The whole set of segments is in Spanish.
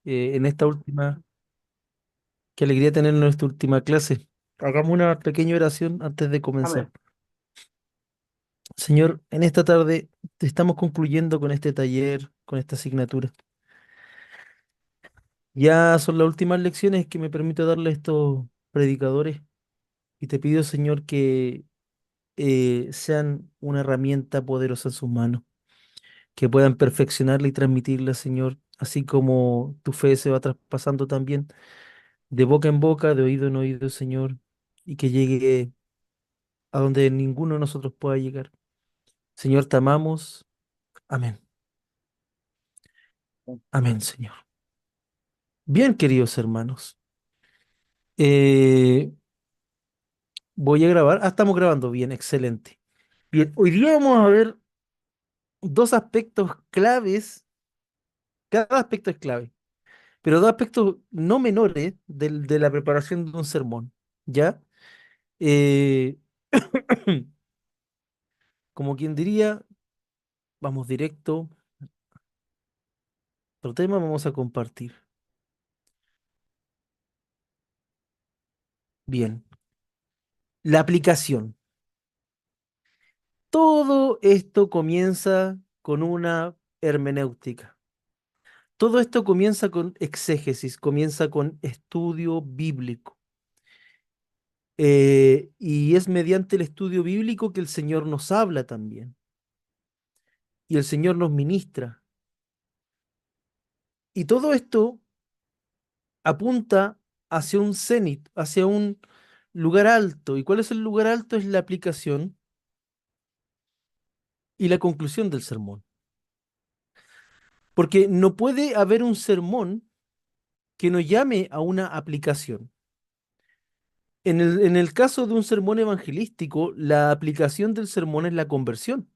en esta última, qué alegría tener en nuestra última clase. Hagamos una pequeña oración antes de comenzar. Amén. Señor, en esta tarde estamos concluyendo con este taller, con esta asignatura. Ya son las últimas lecciones que me permito darle a estos predicadores y te pido, Señor, que sean una herramienta poderosa en sus manos, que puedan perfeccionarla y transmitirla, Señor, así como tu fe se va traspasando también de boca en boca, de oído en oído, Señor, y que llegue a donde ninguno de nosotros pueda llegar. Señor, te amamos. Amén. Amén, Señor. Bien, queridos hermanos. eh, Voy a grabar. Ah, estamos grabando. Bien, excelente. Bien, hoy día vamos a ver dos aspectos claves. Cada aspecto es clave, pero dos aspectos no menores de la preparación de un sermón. ¿Ya? Eh, Como quien diría, vamos directo. Otro tema vamos a compartir. Bien. La aplicación. Todo esto comienza con una hermenéutica. Todo esto comienza con exégesis, comienza con estudio bíblico. Y es mediante el estudio bíblico que el Señor nos habla también. Y el Señor nos ministra. Y todo esto apunta hacia un cenit, hacia un lugar alto. ¿Y cuál es el lugar alto? Es la aplicación y la conclusión del sermón. Porque no puede haber un sermón que nos llame a una aplicación. En el caso de un sermón evangelístico, la aplicación del sermón es la conversión.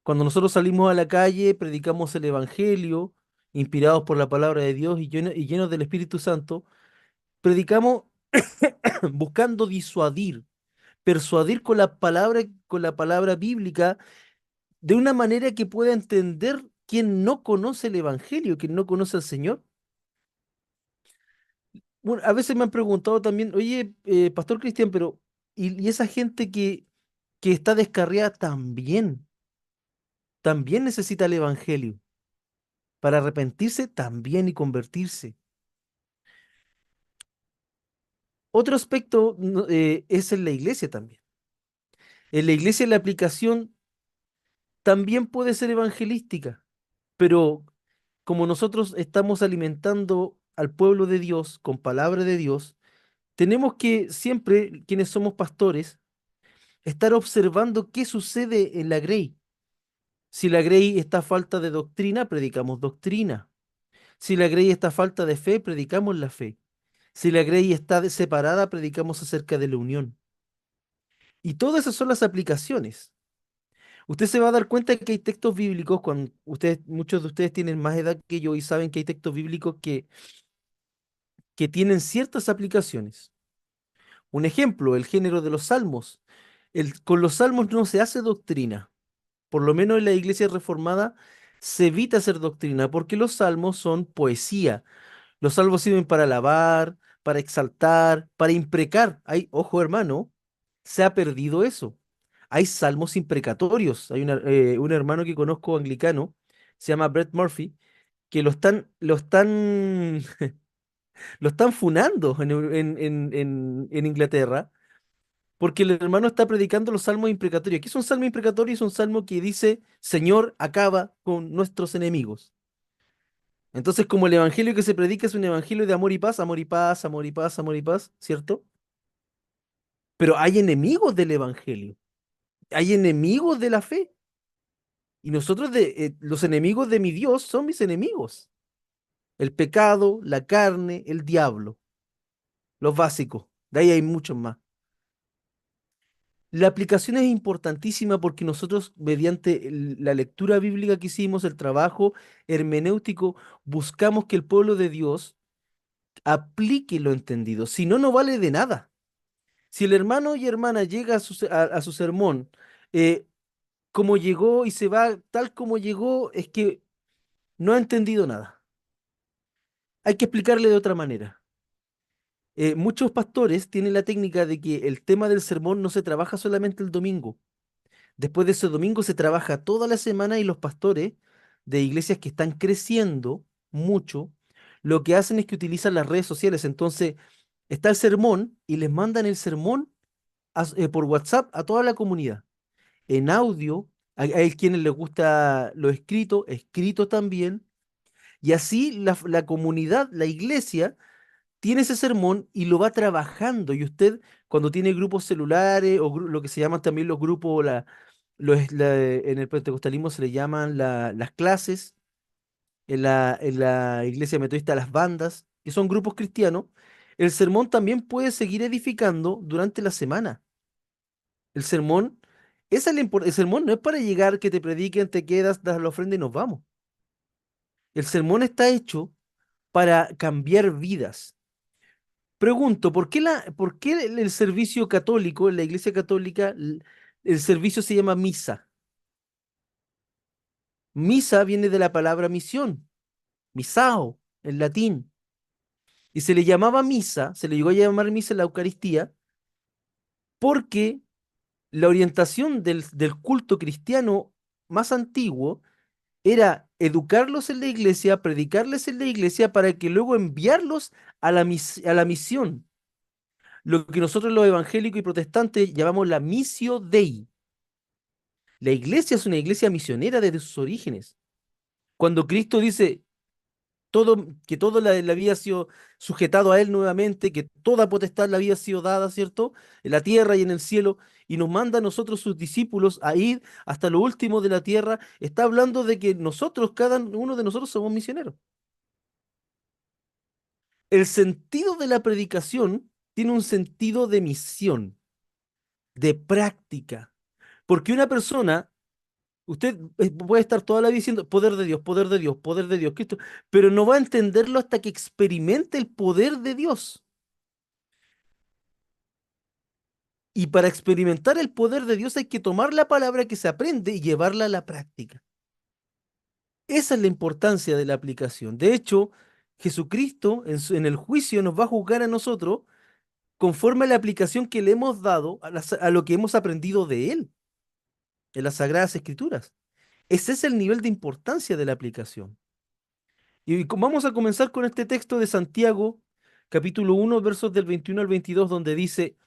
Cuando nosotros salimos a la calle, predicamos el evangelio, inspirados por la palabra de Dios y llenos del Espíritu Santo, predicamos buscando disuadir, persuadir con la palabra bíblica, de una manera que pueda entender quien no conoce el evangelio, quien no conoce al Señor. Bueno, a veces me han preguntado también, oye, Pastor Cristian, pero ¿y esa gente que está descarriada también necesita el Evangelio para arrepentirse también y convertirse? Otro aspecto es en la iglesia también. En la iglesia la aplicación también puede ser evangelística, pero como nosotros estamos alimentando al pueblo de Dios con palabra de Dios, tenemos que siempre, quienes somos pastores, estar observando qué sucede en la grey. Si la grey está a falta de doctrina, predicamos doctrina. Si la grey está a falta de fe, predicamos la fe. Si la grey está separada, predicamos acerca de la unión. Y todas esas son las aplicaciones. Usted se va a dar cuenta que hay textos bíblicos, cuando muchos de ustedes tienen más edad que yo y saben que hay textos bíblicos que tienen ciertas aplicaciones. Un ejemplo, el género de los salmos. Con los salmos no se hace doctrina. Por lo menos en la iglesia reformada se evita hacer doctrina porque los salmos son poesía. Los salmos sirven para alabar, para exaltar, para imprecar. Ojo hermano, se ha perdido eso. Hay salmos imprecatorios. Hay un hermano que conozco anglicano, se llama Brett Murphy, que lo están funando en Inglaterra porque el hermano está predicando los salmos imprecatorios. ¿Qué es un salmo imprecatorio? Es un salmo que dice, Señor, acaba con nuestros enemigos. Entonces, como el evangelio que se predica es un evangelio de amor y paz, amor y paz, amor y paz, amor y paz, ¿cierto? Pero hay enemigos del evangelio, hay enemigos de la fe. Y los enemigos de mi Dios son mis enemigos. El pecado, la carne, el diablo, los básicos. De ahí hay muchos más. La aplicación es importantísima porque nosotros, mediante la lectura bíblica que hicimos, el trabajo hermenéutico, buscamos que el pueblo de Dios aplique lo entendido. Si no, no vale de nada. Si el hermano y hermana llega a su sermón, eh, como llegó y se va tal como llegó, es que no ha entendido nada. Hay que explicarle de otra manera. Muchos pastores tienen la técnica de que el tema del sermón no se trabaja solamente el domingo. Después de ese domingo se trabaja toda la semana y los pastores de iglesias que están creciendo mucho, lo que hacen es que utilizan las redes sociales. Entonces, está el sermón y les mandan el sermón por WhatsApp a toda la comunidad. En audio, hay quienes les gusta lo escrito, escrito también. Y así la comunidad, la iglesia, tiene ese sermón y lo va trabajando. Y usted, cuando tiene grupos celulares o lo que se llaman también los grupos, en el pentecostalismo se le llaman las clases, en la iglesia metodista las bandas, que son grupos cristianos, el sermón también puede seguir edificando durante la semana. El sermón, el sermón no es para llegar, que te prediquen, te quedas, das la ofrenda y nos vamos. El sermón está hecho para cambiar vidas. Pregunto, ¿por qué el servicio católico, en la iglesia católica, el servicio se llama misa? Misa viene de la palabra misión, misao, en latín. Y se le llamaba misa, se le llegó a llamar misa en la Eucaristía, porque la orientación del culto cristiano más antiguo era educarlos en la iglesia, predicarles en la iglesia, para que luego enviarlos a la misión. Lo que nosotros los evangélicos y protestantes llamamos la missio Dei. La iglesia es una iglesia misionera desde sus orígenes. Cuando Cristo dice que todo le había sido sujetado a él nuevamente, que toda potestad le había sido dada, ¿cierto? En la tierra y en el cielo, y nos manda a nosotros, sus discípulos, a ir hasta lo último de la tierra, está hablando de que nosotros, cada uno de nosotros, somos misioneros. El sentido de la predicación tiene un sentido de misión, de práctica, porque una persona. Usted puede estar toda la vida diciendo poder de Dios, poder de Dios, poder de Dios, Cristo, pero no va a entenderlo hasta que experimente el poder de Dios. Y para experimentar el poder de Dios hay que tomar la palabra que se aprende y llevarla a la práctica. Esa es la importancia de la aplicación. De hecho, Jesucristo en el juicio nos va a juzgar a nosotros conforme a la aplicación que le hemos dado a lo que hemos aprendido de Él en las Sagradas Escrituras. Ese es el nivel de importancia de la aplicación. Y vamos a comenzar con este texto de Santiago, capítulo 1, versos del 21 al 22, donde dice: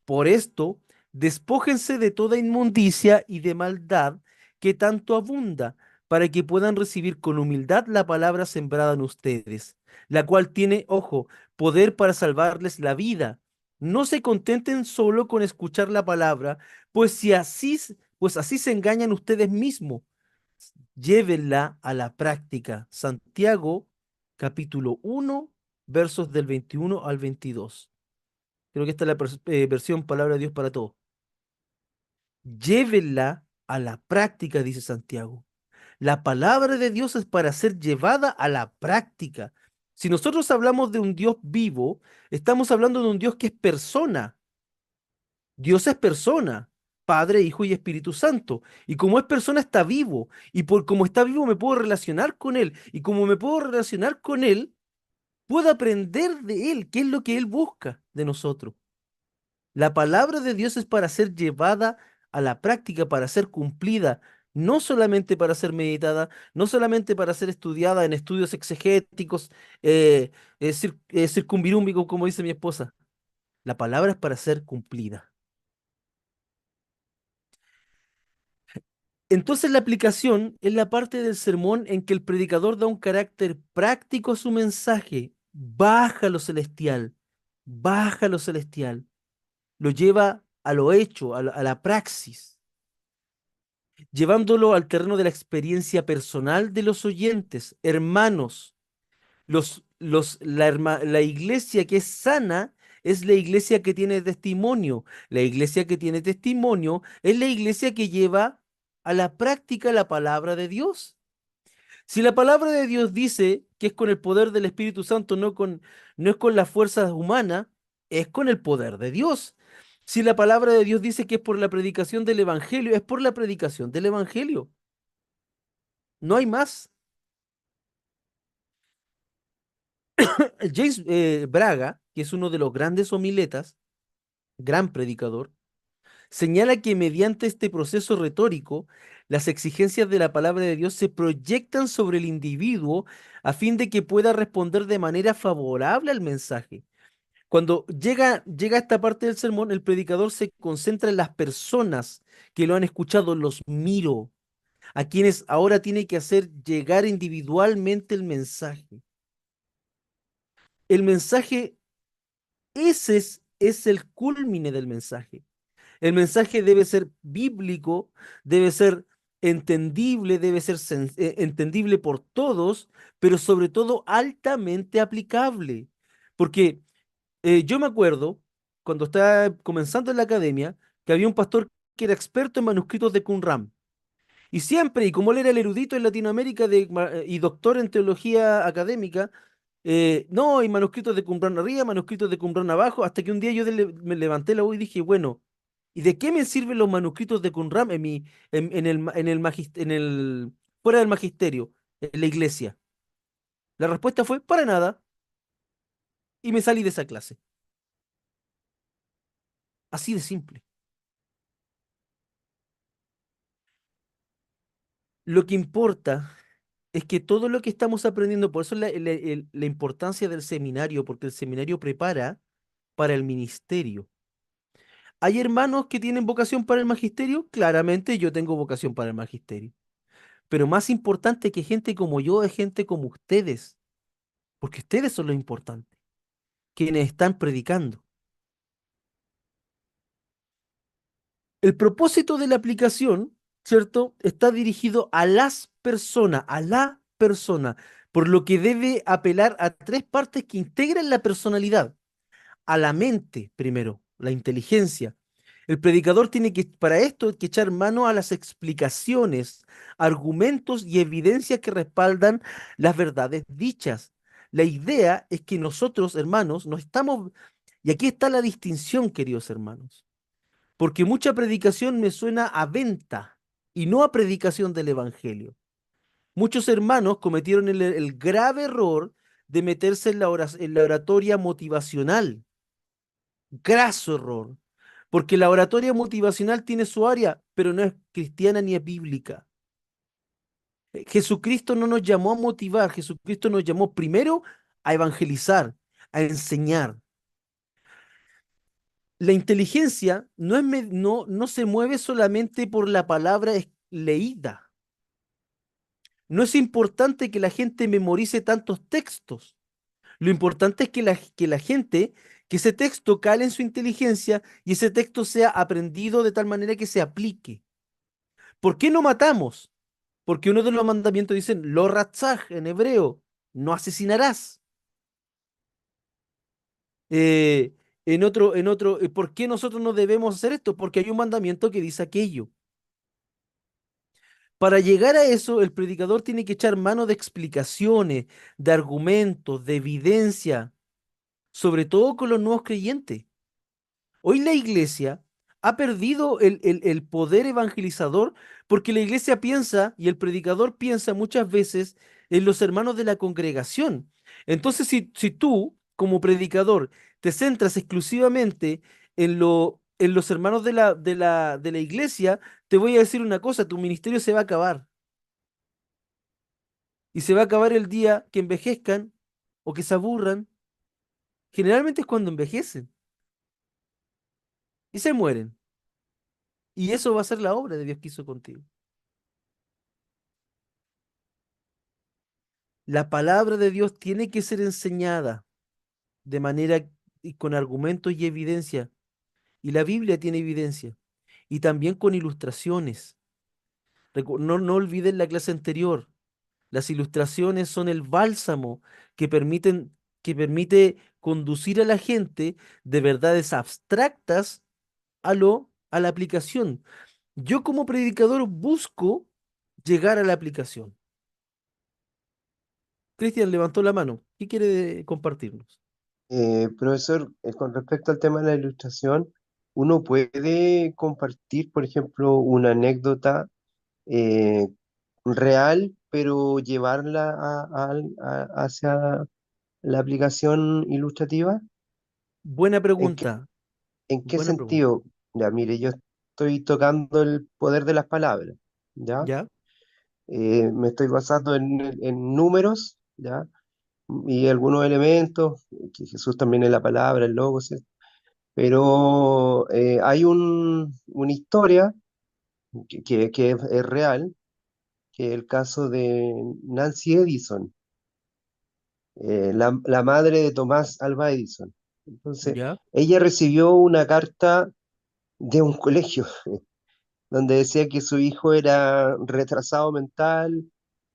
por esto, despójense de toda inmundicia y de maldad que tanto abunda, para que puedan recibir con humildad la palabra sembrada en ustedes, la cual tiene, ojo, poder para salvarles la vida. No se contenten solo con escuchar la palabra, pues así se engañan ustedes mismos. Llévenla a la práctica. Santiago, capítulo 1, versos del 21 al 22. Creo que esta es la versión Palabra de Dios para todos. Llévenla a la práctica, dice Santiago. La palabra de Dios es para ser llevada a la práctica. Si nosotros hablamos de un Dios vivo, estamos hablando de un Dios que es persona. Dios es persona, Padre, Hijo y Espíritu Santo. Y como es persona, está vivo. Y por como está vivo, me puedo relacionar con Él. Y como me puedo relacionar con Él, puedo aprender de Él, qué es lo que Él busca de nosotros. La palabra de Dios es para ser llevada a la práctica, para ser cumplida, no solamente para ser meditada, no solamente para ser estudiada en estudios exegéticos, circunvirúmbicos, como dice mi esposa. La palabra es para ser cumplida. Entonces la aplicación es la parte del sermón en que el predicador da un carácter práctico a su mensaje, baja lo celestial, lo lleva a lo hecho, a la praxis, llevándolo al terreno de la experiencia personal de los oyentes, hermanos. La iglesia que es sana es la iglesia que tiene testimonio. La iglesia que tiene testimonio es la iglesia que lleva a la práctica la palabra de Dios. Si la palabra de Dios dice que es con el poder del Espíritu Santo, no es con las fuerzas humanas, es con el poder de Dios. Si la palabra de Dios dice que es por la predicación del Evangelio, es por la predicación del Evangelio. No hay más. James Braga, que es uno de los grandes homiletas, gran predicador, señala que mediante este proceso retórico, las exigencias de la palabra de Dios se proyectan sobre el individuo a fin de que pueda responder de manera favorable al mensaje. Cuando llega a esta parte del sermón, el predicador se concentra en las personas que lo han escuchado, los miro, a quienes ahora tiene que hacer llegar individualmente el mensaje. El mensaje, es el culmine del mensaje. El mensaje debe ser bíblico, debe ser entendible, debe ser entendible por todos, pero sobre todo altamente aplicable. Porque yo me acuerdo, cuando estaba comenzando en la academia, que había un pastor que era experto en manuscritos de Qumran. Y siempre, y como él era el erudito en Latinoamérica y doctor en teología académica, no, hay manuscritos de Qumran arriba, manuscritos de Qumran abajo, hasta que un día me levanté la voz y dije, bueno, ¿y de qué me sirven los manuscritos de Qumran fuera del magisterio, en la iglesia? La respuesta fue, para nada, y me salí de esa clase. Así de simple. Lo que importa es que todo lo que estamos aprendiendo, por eso la importancia del seminario, porque el seminario prepara para el ministerio. ¿Hay hermanos que tienen vocación para el magisterio? Claramente yo tengo vocación para el magisterio. Pero más importante que gente como yo es gente como ustedes, porque ustedes son lo importante, quienes están predicando. El propósito de la aplicación, ¿cierto? Está dirigido a las personas, a la persona, por lo que debe apelar a tres partes que integran la personalidad. A la mente primero, la inteligencia. El predicador tiene que, para esto, que echar mano a las explicaciones, argumentos y evidencias que respaldan las verdades dichas. La idea es que nosotros, hermanos, no estamos, y aquí está la distinción, queridos hermanos, porque mucha predicación me suena a venta y no a predicación del evangelio. Muchos hermanos cometieron el grave error de meterse en en la oratoria motivacional. Graso error. Porque la oratoria motivacional tiene su área, pero no es cristiana ni es bíblica. Jesucristo no nos llamó a motivar, Jesucristo nos llamó primero a evangelizar, a enseñar. La inteligencia no se mueve solamente por la palabra leída. No es importante que la gente memorice tantos textos. Lo importante es que la gente, que ese texto cale en su inteligencia y ese texto sea aprendido de tal manera que se aplique. ¿Por qué no matamos? Porque uno de los mandamientos dicen, lo ratzaj en hebreo, no asesinarás. Eh, ¿Por qué nosotros no debemos hacer esto? Porque hay un mandamiento que dice aquello. Para llegar a eso, el predicador tiene que echar mano de explicaciones, de argumentos, de evidencia, sobre todo con los nuevos creyentes. Hoy la iglesia ha perdido el poder evangelizador porque la iglesia piensa y el predicador piensa muchas veces en los hermanos de la congregación. Entonces, si tú, como predicador, te centras exclusivamente en los hermanos de la iglesia, te voy a decir una cosa, tu ministerio se va a acabar. Y se va a acabar el día que envejezcan o que se aburran. Generalmente es cuando envejecen y se mueren. Y eso va a ser la obra de Dios que hizo contigo. La palabra de Dios tiene que ser enseñada de manera y con argumentos y evidencia. Y la Biblia tiene evidencia. Y también con ilustraciones. No olviden la clase anterior. Las ilustraciones son el bálsamo que permite conducir a la gente de verdades abstractas a la aplicación. Yo como predicador busco llegar a la aplicación. Cristian levantó la mano. ¿Qué quiere compartirnos? Profesor, con respecto al tema de la ilustración, uno puede compartir, por ejemplo, una anécdota real, pero llevarla hacia la aplicación ilustrativa? Buena ¿En qué, pregunta, en qué buena pregunta. sentido? Ya, mire, yo estoy tocando el poder de las palabras, ¿ya? ¿Ya? Me estoy basando en números, ¿ya? Y algunos elementos, que Jesús también es la palabra, el logo, ¿sí? Pero hay una historia que es real, que es el caso de Nancy Edison, la madre de Tomás Alva Edison. Entonces, ¿Ya? ella recibió una carta de un colegio donde decía que su hijo era retrasado mental,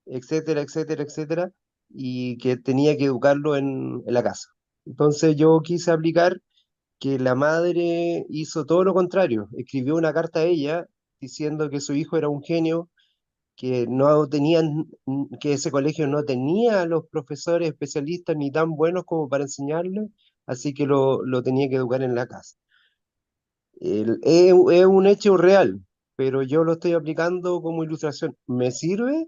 etcétera, etcétera, etcétera, y que tenía que educarlo en la casa. Entonces yo quise aplicar que la madre hizo todo lo contrario, escribió una carta a ella diciendo que su hijo era un genio, que no tenían, que ese colegio no tenía a los profesores especialistas ni tan buenos como para enseñarle, así que lo tenía que educar en la casa. Es un hecho real, pero yo lo estoy aplicando como ilustración. ¿Me sirve?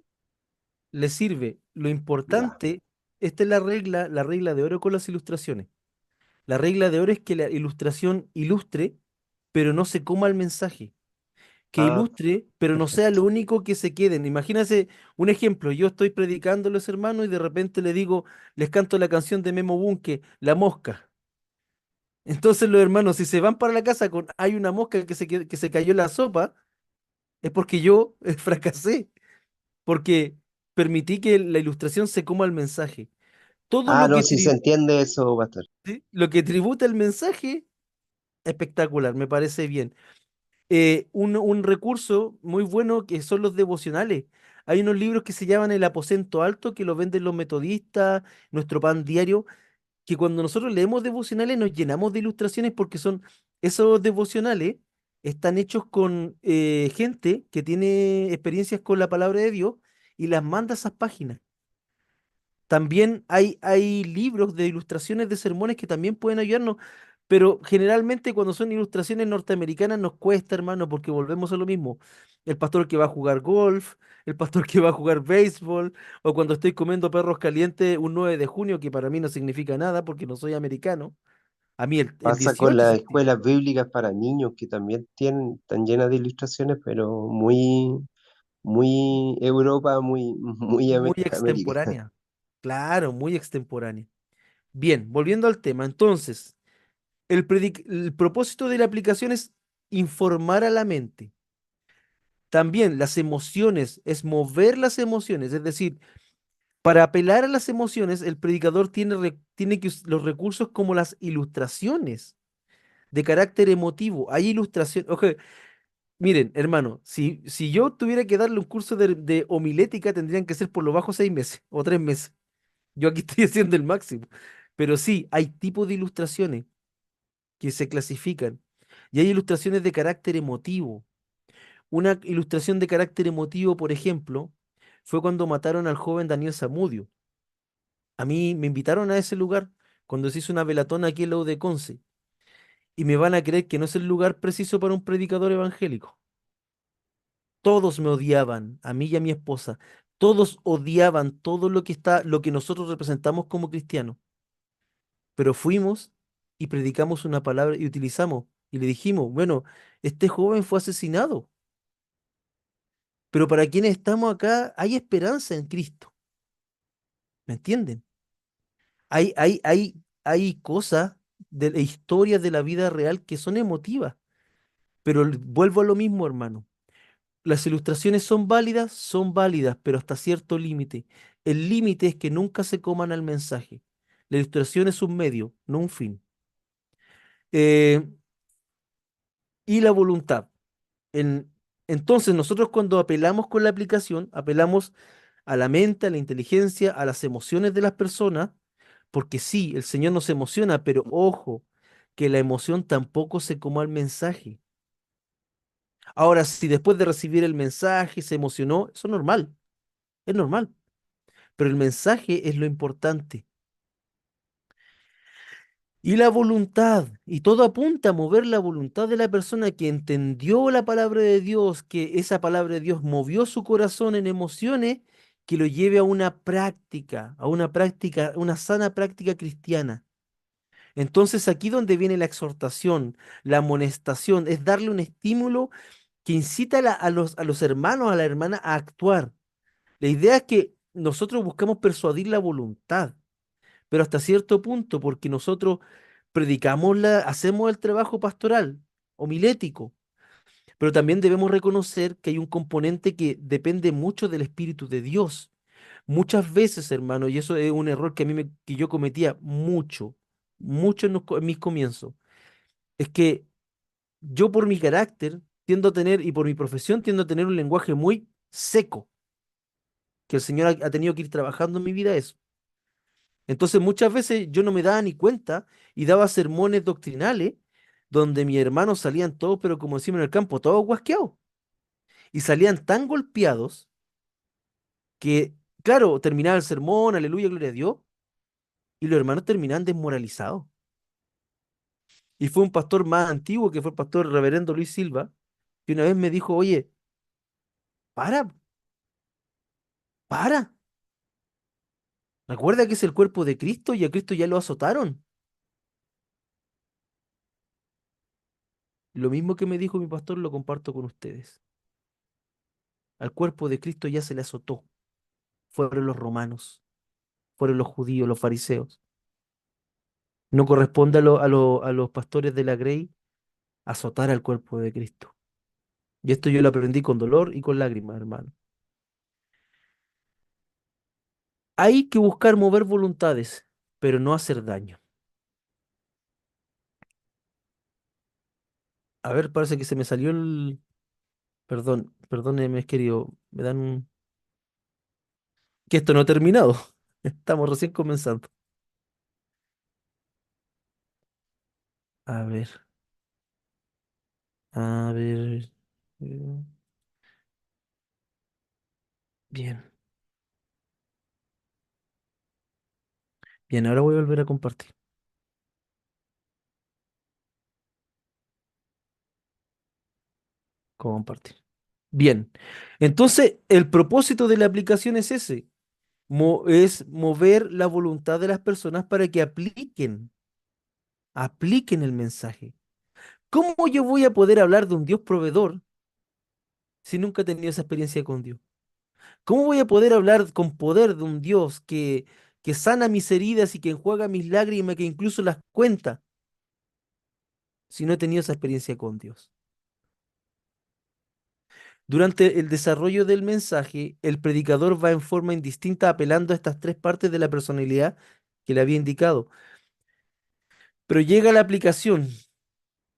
Le sirve. Lo Ya. importante, esta es la regla de oro con las ilustraciones. La regla de oro es que la ilustración ilustre, pero no se coma el mensaje. Que Ah, ilustre, pero no sea perfecto. lo único que se queden. Imagínense un ejemplo, yo estoy predicando a los hermanos y de repente le digo, les canto la canción de Memo Bunke, La Mosca. Entonces los hermanos, si se van para la casa con hay una mosca que se cayó en la sopa, es porque yo fracasé, porque permití que la ilustración se coma el mensaje. Todo Ah, lo no, que, si se entiende eso va a estar. ¿sí? Lo que tributa el mensaje, espectacular, me parece bien. Un recurso muy bueno que son los devocionales. Hay unos libros que se llaman El Aposento Alto, que los venden los metodistas, Nuestro Pan Diario, que cuando nosotros leemos devocionales nos llenamos de ilustraciones porque son esos devocionales, están hechos con gente que tiene experiencias con la palabra de Dios y las manda a esas páginas. También hay libros de ilustraciones de sermones que también pueden ayudarnos, pero generalmente cuando son ilustraciones norteamericanas nos cuesta, hermano, porque volvemos a lo mismo. El pastor que va a jugar golf, el pastor que va a jugar béisbol, o cuando estoy comiendo perros calientes un 9 de junio, que para mí no significa nada porque no soy americano. A mí el Pasa con 18 las sí. escuelas bíblicas para niños que también tienen, están llenas de ilustraciones, pero muy Europa, muy Muy América. extemporánea. Claro, muy extemporánea. Bien, volviendo al tema. Entonces, el propósito de la aplicación es informar a la mente. También las emociones, es mover las emociones, es decir, para apelar a las emociones, el predicador tiene los recursos como las ilustraciones de carácter emotivo. Hay ilustración. Ojo, miren, hermano, si yo tuviera que darle un curso de homilética, tendrían que ser por lo bajo 6 meses o 3 meses. Yo aquí estoy haciendo el máximo. Pero sí, hay tipos de ilustraciones que se clasifican. Y hay ilustraciones de carácter emotivo. Una ilustración de carácter emotivo, por ejemplo, fue cuando mataron al joven Daniel Zamudio. A mí me invitaron a ese lugar cuando se hizo una velatón aquí en la U de Conce. Y me van a creer que no es el lugar preciso para un predicador evangélico. Todos me odiaban, a mí y a mi esposa. Todos odiaban todo lo que nosotros representamos como cristianos. Pero fuimos y predicamos una palabra y utilizamos y le dijimos, bueno, este joven fue asesinado, pero para quienes estamos acá hay esperanza en Cristo, ¿me entienden? Hay cosas de la historia de la vida real que son emotivas, pero vuelvo a lo mismo, hermano. Las ilustraciones son válidas, pero hasta cierto límite. El límite es que nunca se coman al mensaje. La ilustración es un medio, no un fin. Eh, y la voluntad. En- entonces, nosotros cuando apelamos con la aplicación, apelamos a la mente, a la inteligencia, a las emociones de las personas, porque sí, el Señor nos emociona, pero ojo, que la emoción tampoco se coma al mensaje. Ahora, si después de recibir el mensaje se emocionó, eso es normal, pero el mensaje es lo importante. Y la voluntad, y todo apunta a mover la voluntad de la persona que entendió la palabra de Dios, que esa palabra de Dios movió su corazón en emociones que lo lleve a una práctica, una sana práctica cristiana. Entonces aquí donde viene la exhortación, la amonestación, es darle un estímulo que incita a los hermanos, a la hermana a actuar. La idea es que nosotros buscamos persuadir la voluntad, pero hasta cierto punto, porque nosotros predicamos hacemos el trabajo pastoral, homilético, pero también debemos reconocer que hay un componente que depende mucho del Espíritu de Dios. Muchas veces, hermano, y eso es un error que que yo cometía mucho en mis comienzos, es que yo por mi carácter tiendo a tener, y por mi profesión tiendo a tener un lenguaje muy seco, que el Señor ha tenido que ir trabajando en mi vida eso. Entonces muchas veces yo no me daba ni cuenta y daba sermones doctrinales donde mis hermanos salían todos, pero como decimos en el campo, todos guasqueados. Y salían tan golpeados que, claro, terminaba el sermón, aleluya, gloria a Dios, y los hermanos terminaban desmoralizados. Y fue un pastor más antiguo, que fue el pastor reverendo Luis Silva, que una vez me dijo, oye, para, para, recuerda que es el cuerpo de Cristo y a Cristo ya lo azotaron. Lo mismo que me dijo mi pastor lo comparto con ustedes. Al cuerpo de Cristo ya se le azotó. Fueron los romanos, fueron los judíos, los fariseos. No corresponde a los pastores de la Grey azotar al cuerpo de Cristo. Y esto yo lo aprendí con dolor y con lágrimas, hermano. Hay que buscar mover voluntades, pero no hacer daño. A ver, parece que se me salió el... Perdón, perdóneme, querido. Me dan un... Que esto no ha terminado. Estamos recién comenzando. A ver, a ver. eh, Bien, bien, ahora voy a volver a compartir. Compartir. Bien, entonces el propósito de la aplicación es ese, es mover la voluntad de las personas para que apliquen el mensaje. ¿Cómo yo voy a poder hablar de un Dios proveedor si nunca he tenido esa experiencia con Dios? ¿Cómo voy a poder hablar con poder de un Dios que sana mis heridas y que enjuaga mis lágrimas, que incluso las cuenta, si no he tenido esa experiencia con Dios? Durante el desarrollo del mensaje, el predicador va en forma indistinta apelando a estas tres partes de la personalidad que le había indicado. Pero llega la aplicación,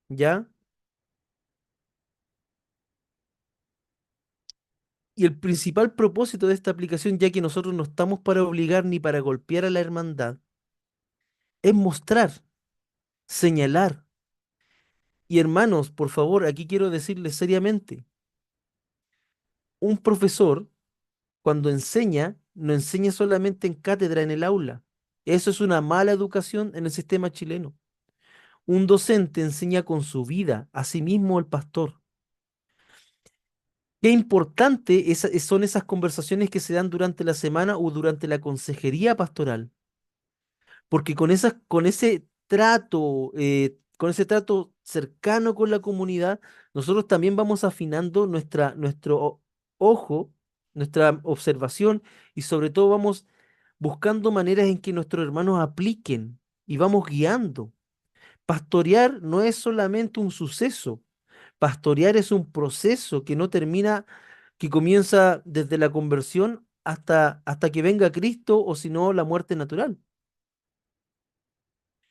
¿ya? Y el principal propósito de esta aplicación, ya que nosotros no estamos para obligar ni para golpear a la hermandad, es mostrar, señalar. Y hermanos, por favor, aquí quiero decirles seriamente, un profesor, cuando enseña, no enseña solamente en cátedra en el aula. Eso es una mala educación en el sistema chileno. Un docente enseña con su vida, asimismo el pastor. Qué importante son esas conversaciones que se dan durante la semana o durante la consejería pastoral, porque con con ese trato cercano con la comunidad, nosotros también vamos afinando nuestro ojo, nuestra observación y sobre todo vamos buscando maneras en que nuestros hermanos apliquen y vamos guiando. Pastorear no es solamente un suceso. Pastorear es un proceso que no termina, que comienza desde la conversión hasta que venga Cristo o si no la muerte natural.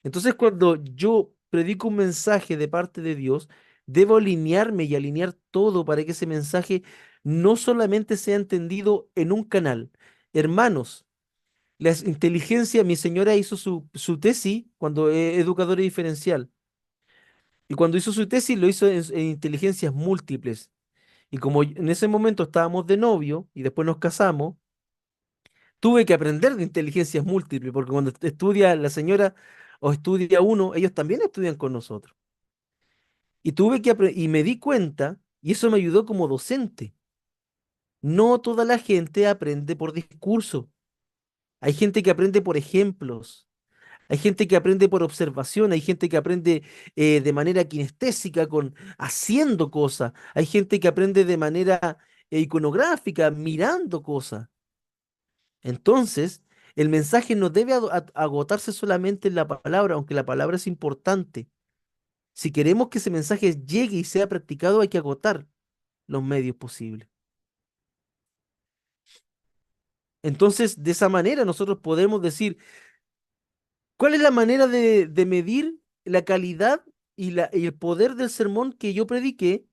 Entonces cuando yo predico un mensaje de parte de Dios, debo alinearme y alinear todo para que ese mensaje no solamente sea entendido en un canal. Hermanos, la inteligencia, mi señora hizo su tesis cuando es educadora diferencial. Y cuando hizo su tesis lo hizo en inteligencias múltiples. Y como en ese momento estábamos de novio y después nos casamos, tuve que aprender de inteligencias múltiples, porque cuando estudia la señora o estudia uno, ellos también estudian con nosotros. Y tuve que y me di cuenta, y eso me ayudó como docente. No toda la gente aprende por discurso. Hay gente que aprende por ejemplos. Hay gente que aprende por observación, hay gente que aprende de manera kinestésica, haciendo cosas. Hay gente que aprende de manera iconográfica, mirando cosas. Entonces, el mensaje no debe agotarse solamente en la palabra, aunque la palabra es importante. Si queremos que ese mensaje llegue y sea practicado, hay que agotar los medios posibles. Entonces, de esa manera nosotros podemos decir, ¿cuál es la manera de medir la calidad y el poder del sermón que yo prediqué?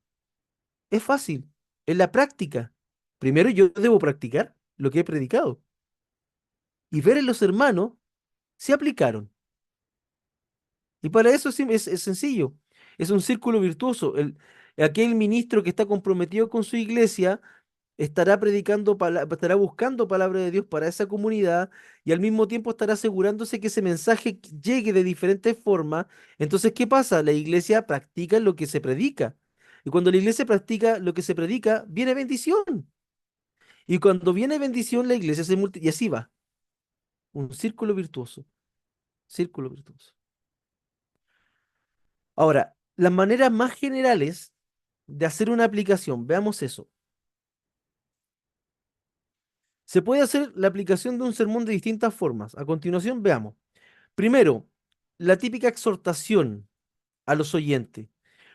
Es fácil, es la práctica. Primero yo debo practicar lo que he predicado y ver en los hermanos si aplicaron. Y para eso es sencillo, es un círculo virtuoso. Aquel ministro que está comprometido con su iglesia estará predicando, estará buscando palabra de Dios para esa comunidad y al mismo tiempo estará asegurándose que ese mensaje llegue de diferentes formas. Entonces, ¿qué pasa? La iglesia practica lo que se predica. Y cuando la iglesia practica lo que se predica, viene bendición. Y cuando viene bendición, la iglesia se multiplica. Y así va. Un círculo virtuoso. Círculo virtuoso. Ahora, las maneras más generales de hacer una aplicación, veamos eso. Se puede hacer la aplicación de un sermón de distintas formas. A continuación, veamos. Primero, la típica exhortación a los oyentes.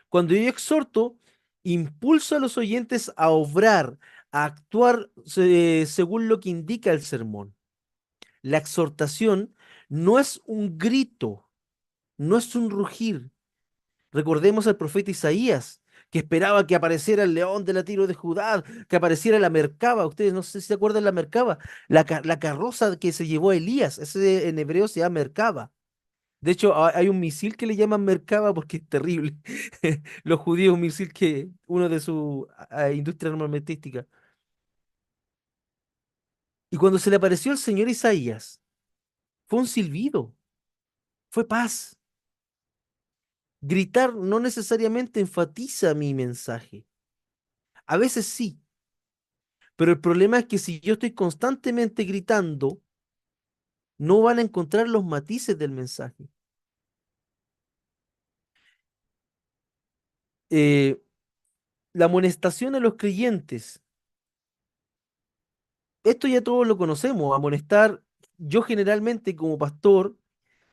Cuando yo exhorto, impulso a los oyentes a obrar, a actuar según lo que indica el sermón. La exhortación no es un grito, no es un rugir. Recordemos al profeta Isaías, que esperaba que apareciera el león de la tribu de Judá, que apareciera la mercaba. Ustedes no sé si se acuerdan de la mercaba, la carroza que se llevó a Elías. Ese en hebreo se llama mercaba. De hecho, hay un misil que le llaman merkava porque es terrible. Los judíos, un misil que uno de su industria armamentística. Y cuando se le apareció el señor Isaías, fue un silbido, fue paz. Gritar no necesariamente enfatiza mi mensaje. A veces sí, pero el problema es que si yo estoy constantemente gritando, no van a encontrar los matices del mensaje. Eh, la amonestación a los creyentes. Esto ya todos lo conocemos. Amonestar, yo generalmente como pastor,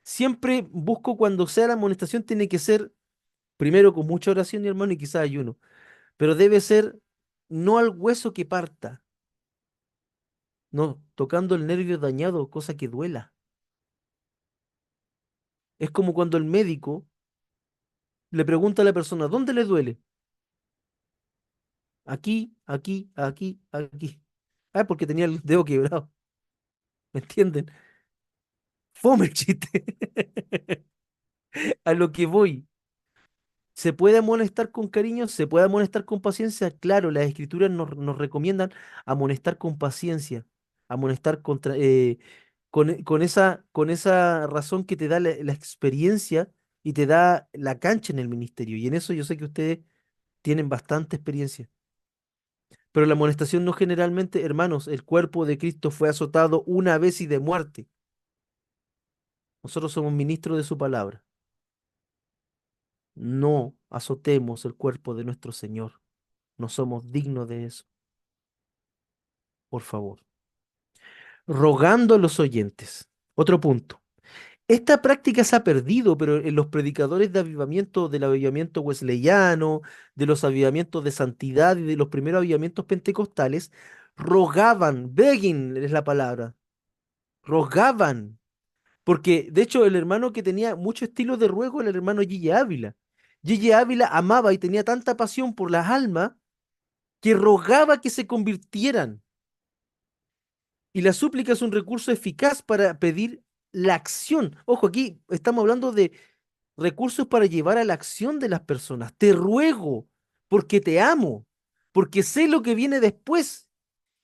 siempre busco cuando sea la amonestación, tiene que ser primero con mucha oración, mi hermano, y quizás ayuno, pero debe ser no al hueso que parta, no, tocando el nervio dañado, cosa que duela. Es como cuando el médico le pregunta a la persona, ¿dónde le duele? Aquí, aquí, aquí, aquí. Ah, porque tenía el dedo quebrado, ¿me entienden? Fome el chiste. A lo que voy. ¿Se puede amonestar con cariño? ¿Se puede amonestar con paciencia? Claro, las escrituras nos recomiendan amonestar con paciencia, amonestar con esa razón que te da la experiencia y te da la cancha en el ministerio. Y en eso yo sé que ustedes tienen bastante experiencia. Pero la amonestación no generalmente, hermanos, el cuerpo de Cristo fue azotado una vez y de muerte. Nosotros somos ministros de su palabra. No azotemos el cuerpo de nuestro Señor. No somos dignos de eso, por favor. Rogando a los oyentes. Otro punto. Esta práctica se ha perdido, pero en los predicadores de avivamiento, del avivamiento wesleyano, de los avivamientos de santidad y de los primeros avivamientos pentecostales, rogaban, begging es la palabra, rogaban. Porque, de hecho, el hermano que tenía mucho estilo de ruego era el hermano Gigi Ávila. Gigi Ávila amaba y tenía tanta pasión por las almas que rogaba que se convirtieran. Y la súplica es un recurso eficaz para pedir la acción. Ojo, aquí estamos hablando de recursos para llevar a la acción de las personas. Te ruego, porque te amo, porque sé lo que viene después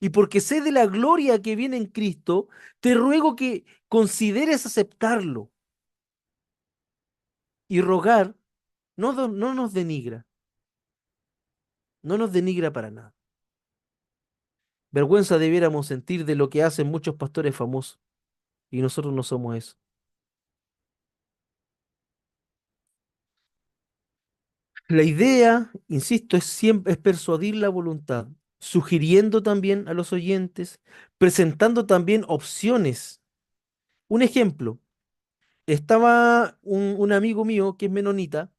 y porque sé de la gloria que viene en Cristo, te ruego que consideres aceptarlo. Y rogar no nos denigra, no nos denigra para nada. Vergüenza debiéramos sentir de lo que hacen muchos pastores famosos, y nosotros no somos eso. La idea, insisto, es siempre es persuadir la voluntad, sugiriendo también a los oyentes, presentando también opciones. Un ejemplo, estaba un amigo mío que es menonita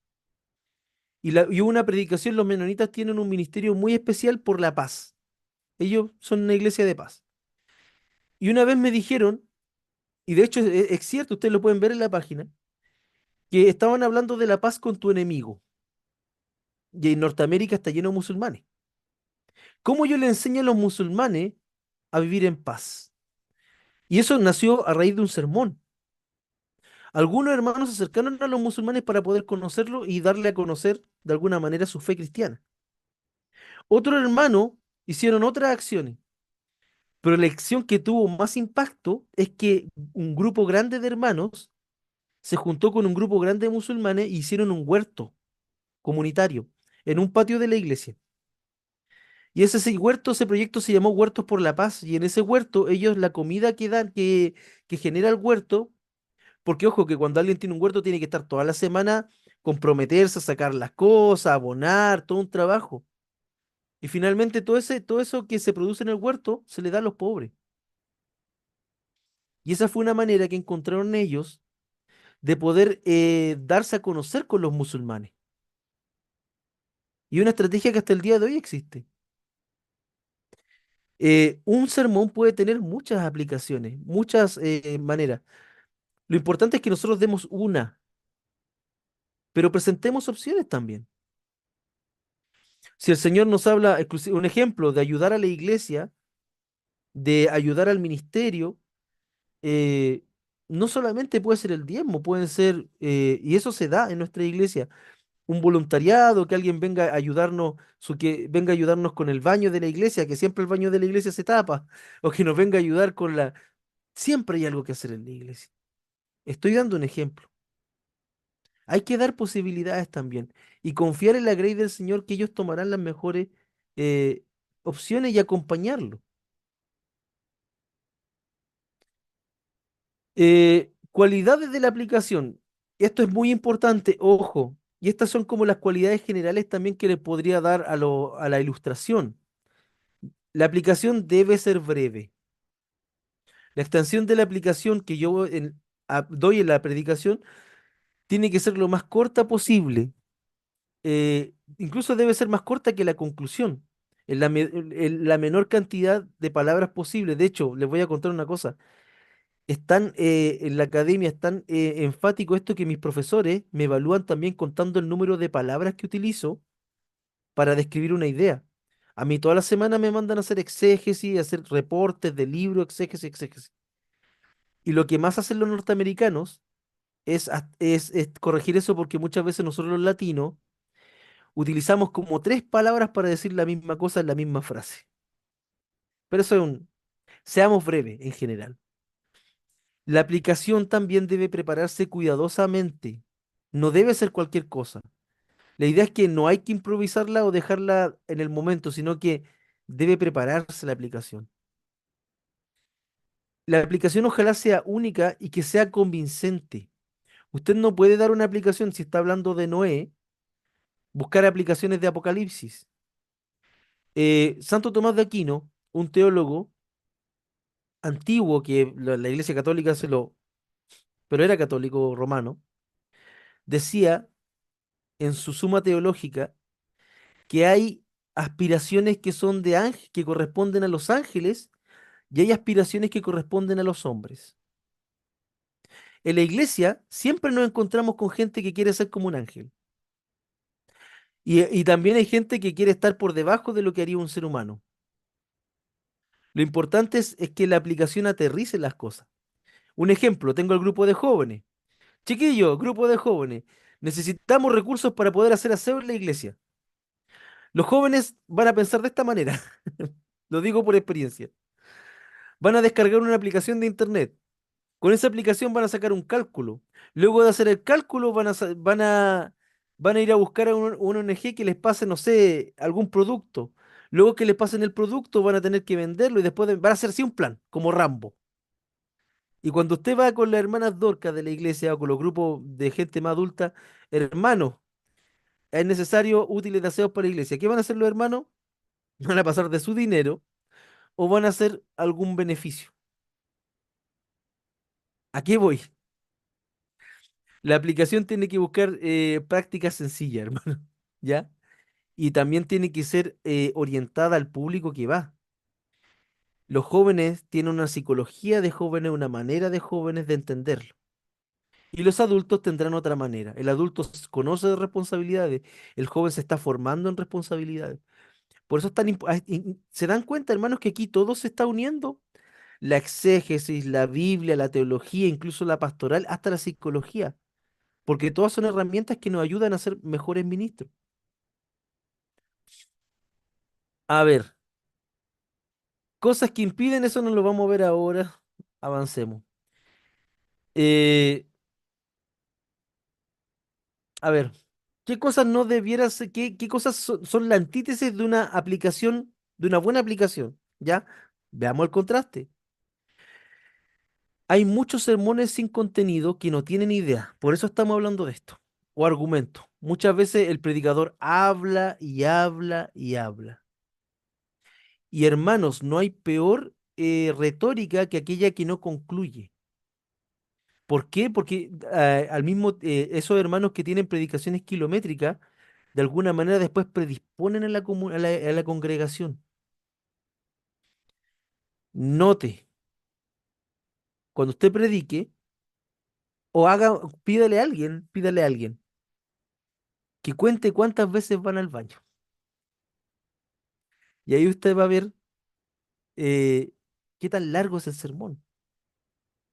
y hubo una predicación, los menonitas tienen un ministerio muy especial por la paz. Ellos son una iglesia de paz. Y una vez me dijeron, y de hecho es cierto, ustedes lo pueden ver en la página, que estaban hablando de la paz con tu enemigo. Y en Norteamérica está lleno de musulmanes. ¿Cómo yo le enseño a los musulmanes a vivir en paz? Y eso nació a raíz de un sermón. Algunos hermanos se acercaron a los musulmanes para poder conocerlo y darle a conocer de alguna manera su fe cristiana. Otros hermanos hicieron otras acciones, pero la acción que tuvo más impacto es que un grupo grande de hermanos se juntó con un grupo grande de musulmanes e hicieron un huerto comunitario en un patio de la iglesia. Y ese huerto, ese proyecto se llamó Huertos por la Paz. Y en ese huerto, ellos la comida que dan, que genera el huerto, porque ojo, que cuando alguien tiene un huerto tiene que estar toda la semana, comprometerse a sacar las cosas, abonar, todo un trabajo. Y finalmente todo eso que se produce en el huerto se le da a los pobres. Y esa fue una manera que encontraron ellos de poder darse a conocer con los musulmanes. Y una estrategia que hasta el día de hoy existe. Un sermón puede tener muchas aplicaciones, muchas maneras. Lo importante es que nosotros demos una, pero presentemos opciones también. Si el Señor nos habla, un ejemplo de ayudar a la iglesia, de ayudar al ministerio, eh, no solamente puede ser el diezmo, pueden ser, y eso se da en nuestra iglesia, un voluntariado, que alguien venga a ayudarnos, que venga a ayudarnos con el baño de la iglesia, que siempre el baño de la iglesia se tapa, o que nos venga a ayudar con la... Siempre hay algo que hacer en la iglesia. Estoy dando un ejemplo. Hay que dar posibilidades también y confiar en la gracia del Señor que ellos tomarán las mejores eh, opciones y acompañarlo. Cualidades de la aplicación. Esto es muy importante, ojo. Y estas son como las cualidades generales también que le podría dar a la ilustración. La aplicación debe ser breve. La extensión de la aplicación que yo doy en la predicación tiene que ser lo más corta posible. Incluso debe ser más corta que la conclusión, en la menor cantidad de palabras posible. De hecho, les voy a contar una cosa. En la academia es tan enfático esto que mis profesores me evalúan también contando el número de palabras que utilizo para describir una idea. A mí toda la semana me mandan a hacer exégesis, a hacer reportes de libros, exégesis, exégesis. Y lo que más hacen los norteamericanos es corregir eso porque muchas veces nosotros los latinos utilizamos como tres palabras para decir la misma cosa en la misma frase. Pero eso es un... Seamos breves en general. La aplicación también debe prepararse cuidadosamente. No debe ser cualquier cosa. La idea es que no hay que improvisarla o dejarla en el momento, sino que debe prepararse la aplicación. La aplicación ojalá sea única y que sea convincente. Usted no puede dar una aplicación si está hablando de Noé, buscar aplicaciones de Apocalipsis. Santo Tomás de Aquino, un teólogo antiguo que la Iglesia Católica se lo, pero era católico romano, decía en su Suma Teológica que hay aspiraciones que son de ángel, que corresponden a los ángeles y hay aspiraciones que corresponden a los hombres. En la iglesia siempre nos encontramos con gente que quiere ser como un ángel y también hay gente que quiere estar por debajo de lo que haría un ser humano. Lo importante es que la aplicación aterrice las cosas. Un ejemplo, tengo el grupo de jóvenes. Chiquillos, grupo de jóvenes, necesitamos recursos para poder hacer aseo en la iglesia. Los jóvenes van a pensar de esta manera, lo digo por experiencia. Van a descargar una aplicación de internet. Con esa aplicación van a sacar un cálculo. Luego de hacer el cálculo van a ir a buscar a un ONG que les pase, no sé, algún producto. Luego que les pasen el producto, van a tener que venderlo y después van a hacer así un plan, como Rambo. Y cuando usted va con las hermanas Dorcas de la iglesia o con los grupos de gente más adulta, hermano, es necesario útiles de aseo para la iglesia. ¿Qué van a hacer los hermanos? Van a pasar de su dinero o van a hacer algún beneficio. ¿A qué voy? La aplicación tiene que buscar prácticas sencillas, hermano, ¿ya? Y también tiene que ser orientada al público que va. Los jóvenes tienen una psicología de jóvenes, una manera de jóvenes de entenderlo. Y los adultos tendrán otra manera. El adulto conoce de responsabilidades, el joven se está formando en responsabilidades. Por eso es tan ¿se dan cuenta, hermanos, que aquí todo se está uniendo? La exégesis, la Biblia, la teología, incluso la pastoral, hasta la psicología, porque todas son herramientas que nos ayudan a ser mejores ministros. A ver, cosas que impiden eso no lo vamos a ver ahora. Avancemos. Eh, a ver, ¿qué cosas no debieras, qué cosas son la antítesis de una aplicación, de una buena aplicación? ¿Ya? Veamos el contraste. Hay muchos sermones sin contenido que no tienen idea, por eso estamos hablando de esto, o argumento. Muchas veces el predicador habla y habla y habla. Y hermanos, no hay peor retórica que aquella que no concluye. ¿Por qué? Porque esos hermanos que tienen predicaciones kilométricas, de alguna manera después predisponen a a la congregación. Note, cuando usted predique, o haga, pídale a alguien que cuente cuántas veces van al baño. Y ahí usted va a ver eh, qué tan largo es el sermón,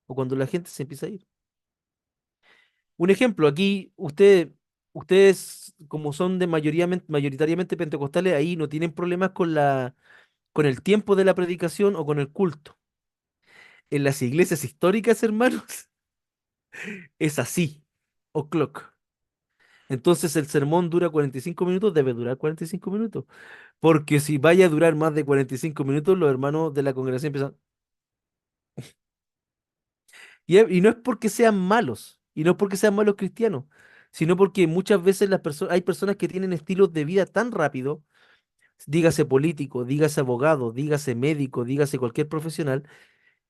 o cuando la gente se empieza a ir. Un ejemplo, aquí ustedes, como son de mayoritariamente pentecostales, ahí no tienen problemas con con el tiempo de la predicación o con el culto. En las iglesias históricas, hermanos, es así, o'clock. Entonces el sermón dura 45 minutos, debe durar 45 minutos. Porque si vaya a durar más de 45 minutos, los hermanos de la congregación empiezan. Y no es porque sean malos, y no es porque sean malos cristianos, sino porque muchas veces hay personas que tienen estilos de vida tan rápido, dígase político, dígase abogado, dígase médico, dígase cualquier profesional,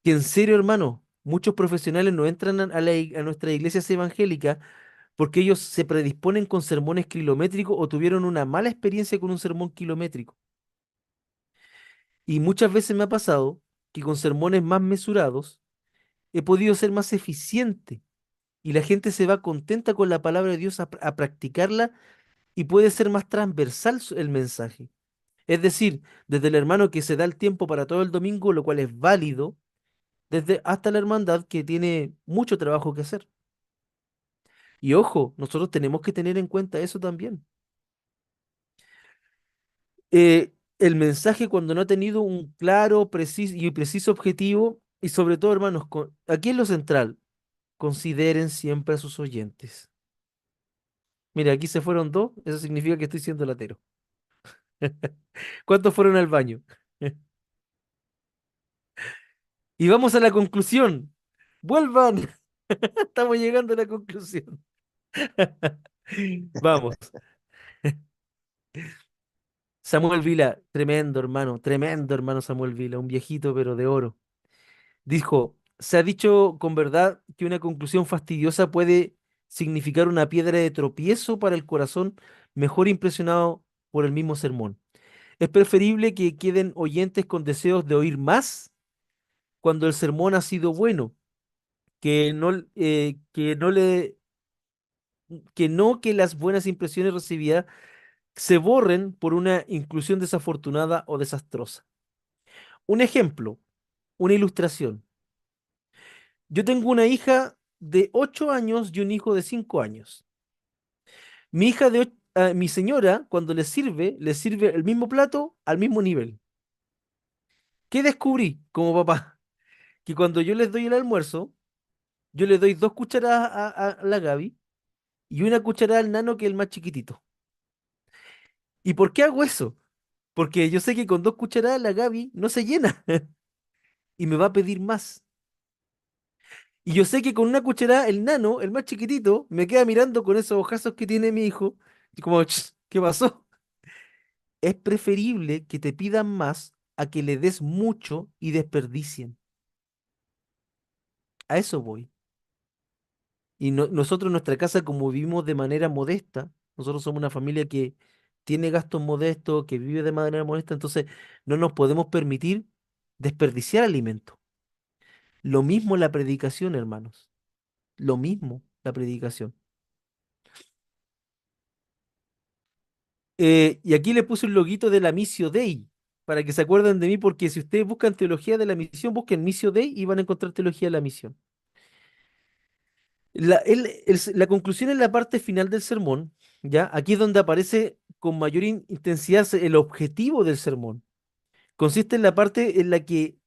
que en serio, hermano, muchos profesionales no entran a nuestras iglesias evangélicas porque ellos se predisponen con sermones kilométricos o tuvieron una mala experiencia con un sermón kilométrico. Y muchas veces me ha pasado que con sermones más mesurados he podido ser más eficiente y la gente se va contenta con la palabra de Dios a practicarla y puede ser más transversal el mensaje. Es decir, desde el hermano que se da el tiempo para todo el domingo, lo cual es válido, desde hasta la hermandad que tiene mucho trabajo que hacer. Y ojo, nosotros tenemos que tener en cuenta eso también. El mensaje cuando no ha tenido un claro preciso objetivo y sobre todo, hermanos, aquí es lo central, consideren siempre a sus oyentes. Mira, aquí se fueron dos, eso significa que estoy siendo latero. ¿Cuántos fueron al baño? Y vamos a la conclusión. Vuelvan, estamos llegando a la conclusión. Vamos. Samuel Vila, tremendo hermano Samuel Vila, un viejito pero de oro. Dijo, se ha dicho con verdad que una conclusión fastidiosa puede significar una piedra de tropiezo para el corazón mejor impresionado por el mismo sermón. Es preferible que queden oyentes con deseos de oír más cuando el sermón ha sido bueno, que no que las buenas impresiones recibidas se borren por una inclusión desafortunada o desastrosa. Un ejemplo, una ilustración. Yo tengo una hija de 8 años y un hijo de 5 años. Mi señora, cuando le sirve el mismo plato al mismo nivel. ¿Qué descubrí como papá? Que cuando yo les doy el almuerzo, yo le doy 2 cucharadas a la Gaby y una cucharada al nano que es el más chiquitito. ¿Y por qué hago eso? Porque yo sé que con 2 cucharadas la Gaby no se llena y me va a pedir más. Y yo sé que con una cucharada el nano, el más chiquitito, me queda mirando con esos ojazos que tiene mi hijo. Y como, "Ch, ¿qué pasó?". Es preferible que te pidan más a que le des mucho y desperdicien. A eso voy. Y nosotros en nuestra casa, como vivimos de manera modesta, nosotros somos una familia que tiene gastos modestos, que vive de manera modesta, entonces no nos podemos permitir desperdiciar alimento. Lo mismo la predicación, hermanos. Lo mismo la predicación. Y aquí le puse un loguito de la Missio Dei, para que se acuerden de mí, porque si ustedes buscan teología de la misión, busquen Missio Dei y van a encontrar teología de la misión. La conclusión en la parte final del sermón, ¿ya? Aquí es donde aparece con mayor intensidad el objetivo del sermón. Consiste en la parte en la que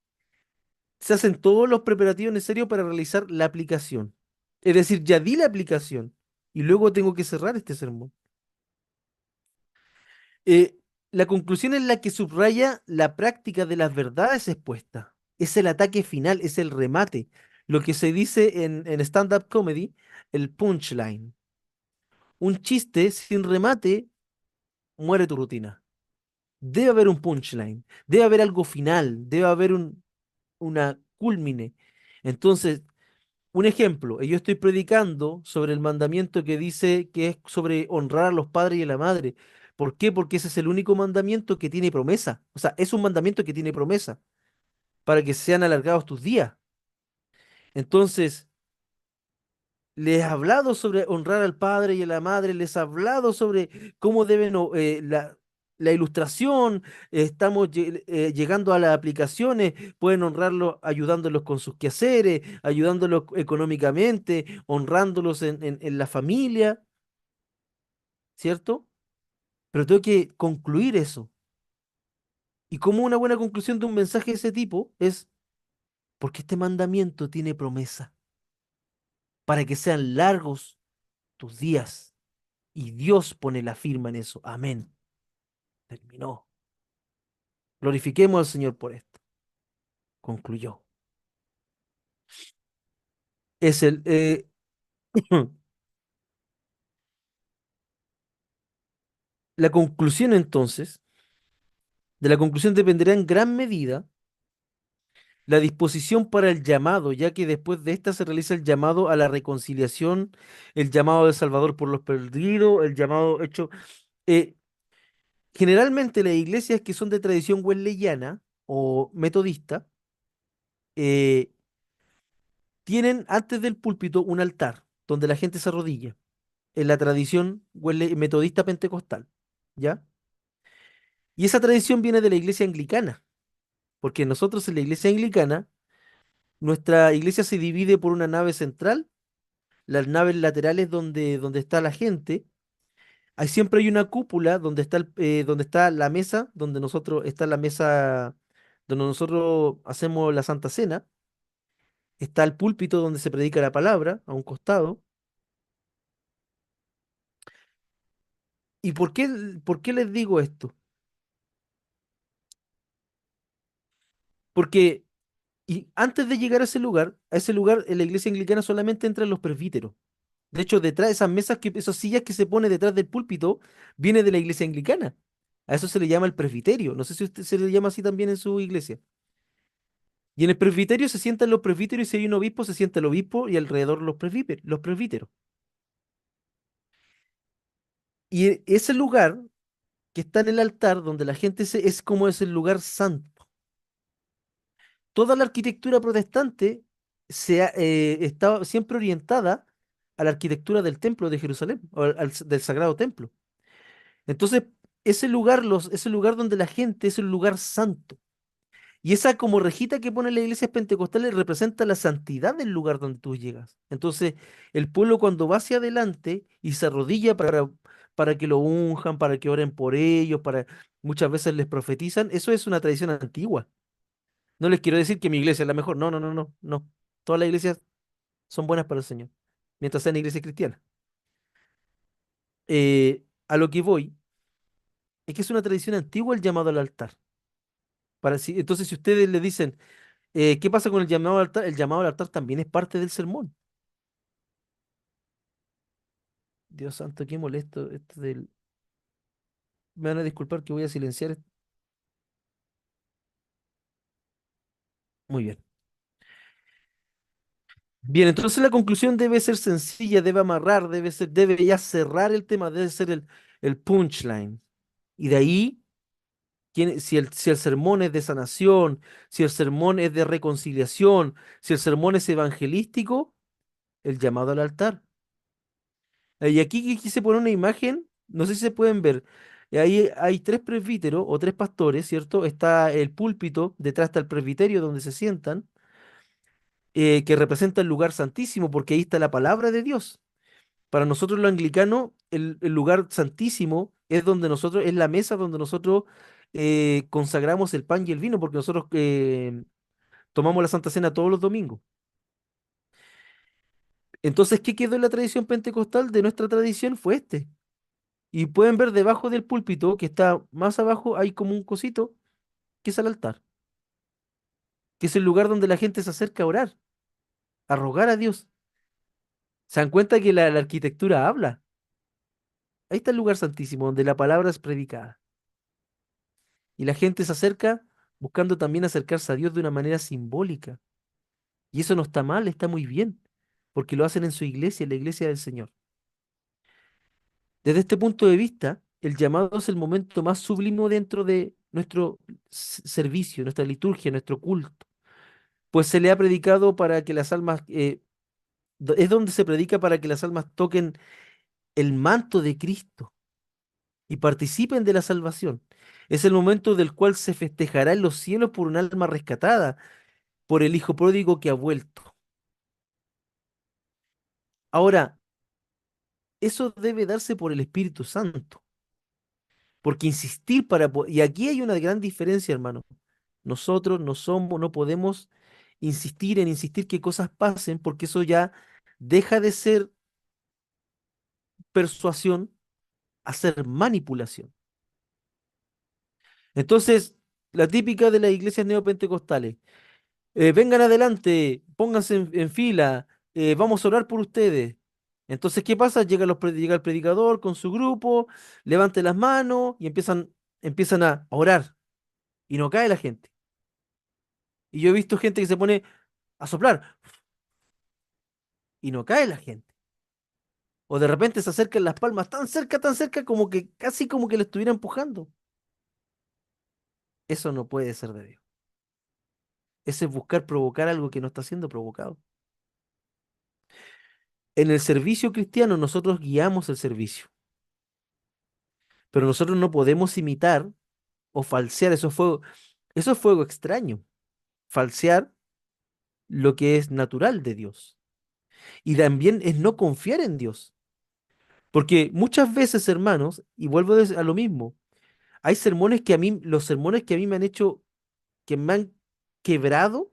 se hacen todos los preparativos necesarios para realizar la aplicación. Es decir, ya di la aplicación y luego tengo que cerrar este sermón. Eh, la conclusión en la que subraya la práctica de las verdades expuestas. Es el ataque final, es el remate. Lo que se dice en stand-up comedy, el punchline. Un chiste sin remate muere tu rutina. Debe haber un punchline, debe haber algo final, debe haber una culmine. Entonces, un ejemplo, yo estoy predicando sobre el mandamiento que dice que es sobre honrar a los padres y a la madre. ¿Por qué? Porque ese es el único mandamiento que tiene promesa. O sea, es un mandamiento que tiene promesa para que sean alargados tus días. Entonces, les he hablado sobre honrar al padre y a la madre, les he hablado sobre cómo deben la ilustración, estamos llegando a las aplicaciones, pueden honrarlos ayudándolos con sus quehaceres, ayudándolos económicamente, honrándolos en la familia, ¿cierto? Pero tengo que concluir eso. Y como una buena conclusión de un mensaje de ese tipo es, porque este mandamiento tiene promesa, para que sean largos tus días. Y Dios pone la firma en eso. Amén. Terminó. Glorifiquemos al Señor por esto. Concluyó. Es la conclusión entonces, de la conclusión dependerá en gran medida la disposición para el llamado, ya que después de esta se realiza el llamado a la reconciliación, el llamado del Salvador por los perdidos, el llamado hecho. eh, Generalmente las iglesias que son de tradición wesleyana o metodista eh, tienen antes del púlpito un altar donde la gente se arrodilla en la tradición metodista pentecostal, ¿ya? Y esa tradición viene de la iglesia anglicana, porque nosotros en la iglesia anglicana, nuestra iglesia se divide por una nave central, las naves laterales donde está la gente, hay siempre hay una cúpula donde está la mesa, donde nosotros está la mesa donde nosotros hacemos la Santa Cena, está el púlpito donde se predica la palabra a un costado. ¿Y por qué les digo esto? Porque y antes de llegar a ese lugar en la iglesia anglicana solamente entran los presbíteros. De hecho, detrás de esas mesas, esas sillas que se pone detrás del púlpito, viene de la iglesia anglicana. A eso se le llama el presbiterio. No sé si usted se le llama así también en su iglesia. Y en el presbiterio se sientan los presbíteros y si hay un obispo, se sienta el obispo y alrededor los presbíteros. Y ese lugar que está en el altar, donde la gente es como es el lugar santo. Toda la arquitectura protestante está siempre orientada a la arquitectura del templo de Jerusalén, o del Sagrado Templo. Entonces, ese lugar donde la gente es el lugar santo. Y esa como rejita que ponen las iglesias pentecostales representa la santidad del lugar donde tú llegas. Entonces, el pueblo cuando va hacia adelante y se arrodilla para que lo unjan, para que oren por ellos, muchas veces les profetizan, eso es una tradición antigua. No les quiero decir que mi iglesia es la mejor. No, no, no, no, no. Todas las iglesias son buenas para el Señor, mientras sean iglesias cristianas. A lo que voy Es que es una tradición antigua el llamado al altar. Entonces, si ustedes le dicen, ¿qué pasa con el llamado al altar? El llamado al altar también es parte del sermón. Dios santo, qué molesto esto del... Me van a disculpar que voy a silenciar Muy bien. Bien, entonces la conclusión debe ser sencilla, debe amarrar, debe ya cerrar el tema, debe ser el punchline. Y de ahí, si el sermón es de sanación, si el sermón es de reconciliación, si el sermón es evangelístico, el llamado al altar. Y aquí quise poner una imagen, no sé si se pueden ver. Ahí hay tres presbíteros o tres pastores, ¿cierto? Está el púlpito, detrás está el presbiterio donde se sientan, que representa el lugar santísimo, porque ahí está la palabra de Dios. Para nosotros los anglicanos, el lugar santísimo es donde nosotros, es la mesa donde nosotros consagramos el pan y el vino, porque nosotros tomamos la Santa Cena todos los domingos. Entonces, ¿qué quedó en la tradición pentecostal de nuestra tradición? Fue este. Y pueden ver debajo del púlpito, que está más abajo, hay como un cosito, que es el altar, que es el lugar donde la gente se acerca a orar, a rogar a Dios. ¿Se dan cuenta que la arquitectura habla? Ahí está el lugar santísimo, donde la palabra es predicada. Y la gente se acerca buscando también acercarse a Dios de una manera simbólica. Y eso no está mal, está muy bien, porque lo hacen en su iglesia, en la iglesia del Señor. Desde este punto de vista, el llamado es el momento más sublime dentro de nuestro servicio, nuestra liturgia, nuestro culto. Pues se le ha predicado para que las almas, es donde se predica para que las almas toquen el manto de Cristo y participen de la salvación. Es el momento del cual se festejará en los cielos por un alma rescatada, por el hijo pródigo que ha vuelto. Ahora, eso debe darse por el Espíritu Santo, porque insistir y aquí hay una gran diferencia, hermano. Nosotros no somos, no podemos insistir que cosas pasen, porque eso ya deja de ser persuasión a ser manipulación. Entonces, la típica de las iglesias neopentecostales. Vengan adelante, pónganse en fila, vamos a orar por ustedes. Entonces, ¿qué pasa? Llega el predicador con su grupo, levante las manos y empiezan a orar y no cae la gente. Y yo he visto gente que se pone a soplar y no cae la gente. O de repente se acercan las palmas tan cerca como que casi como que le estuviera empujando. Eso no puede ser de Dios. Eso es buscar provocar algo que no está siendo provocado. En el servicio cristiano nosotros guiamos el servicio. Pero nosotros no podemos imitar o falsear, eso es fuego extraño, falsear lo que es natural de Dios. Y también es no confiar en Dios. Porque muchas veces, hermanos, y vuelvo a lo mismo, hay sermones que a mí, los sermones que a mí me han hecho, que me han quebrado,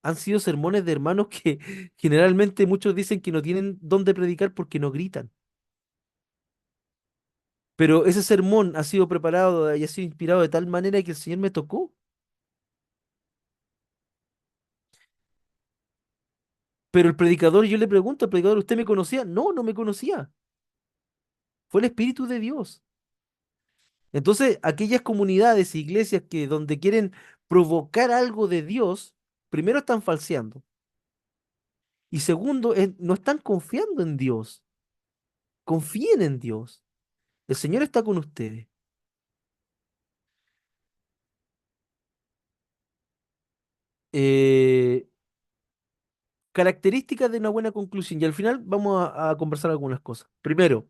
han sido sermones de hermanos que generalmente muchos dicen que no tienen dónde predicar porque no gritan. Pero ese sermón ha sido preparado y ha sido inspirado de tal manera que el Señor me tocó. Pero el predicador, yo le pregunto al predicador, ¿usted me conocía? No, no me conocía. Fue el Espíritu de Dios. Entonces, aquellas comunidades, iglesias que donde quieren provocar algo de Dios, primero están falseando. Y segundo, no están confiando en Dios. Confíen en Dios. El Señor está con ustedes. Eh, Características de una buena conclusión. Y al final vamos a conversar algunas cosas. Primero,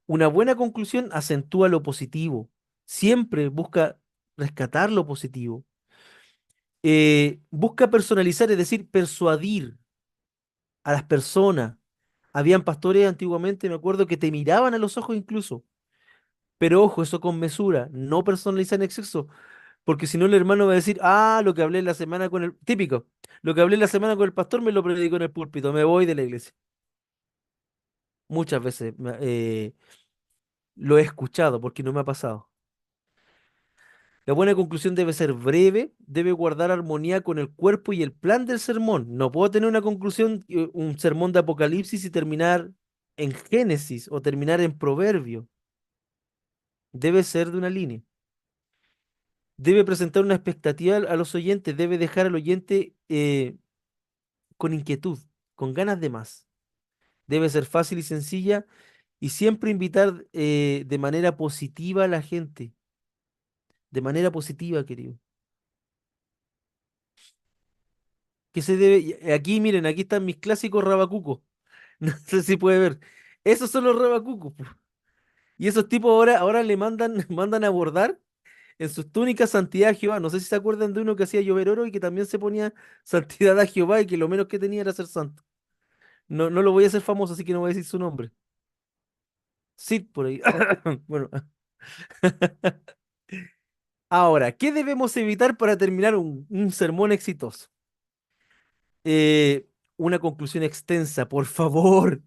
una buena conclusión acentúa lo positivo. Siempre busca rescatar lo positivo. Busca personalizar, es decir, persuadir a las personas. Habían pastores antiguamente, me acuerdo, que te miraban a los ojos incluso. Pero ojo, eso con mesura, no personalizar en exceso, porque si no el hermano va a decir, ah, lo que hablé la semana con el... Típico, lo que hablé la semana con el pastor me lo predicó en el púlpito, me voy de la iglesia. Muchas veces. Lo he escuchado porque no me ha pasado. La buena conclusión debe ser breve, debe guardar armonía con el cuerpo y el plan del sermón. No puedo tener una conclusión, un sermón de Apocalipsis y terminar en Génesis o terminar en Proverbio. Debe ser de una línea. Debe presentar una expectativa a los oyentes, debe dejar al oyente con inquietud, con ganas de más. Debe ser fácil y sencilla y siempre invitar de manera positiva a la gente. De manera positiva, querido. Que se debe. Aquí, miren, aquí están mis clásicos rabacucos. No sé si puede ver. Esos son los rabacucos, po. Y esos tipos ahora le mandan, mandan a bordar en sus túnicas santidad a Jehová. No sé si se acuerdan de uno que hacía llover oro y que también se ponía santidad a Jehová y que lo menos que tenía era ser santo. No, no lo voy a hacer famoso, así que no voy a decir su nombre. Sí, por ahí. Bueno, ahora, ¿qué debemos evitar para terminar un sermón exitoso? Una conclusión extensa, por favor.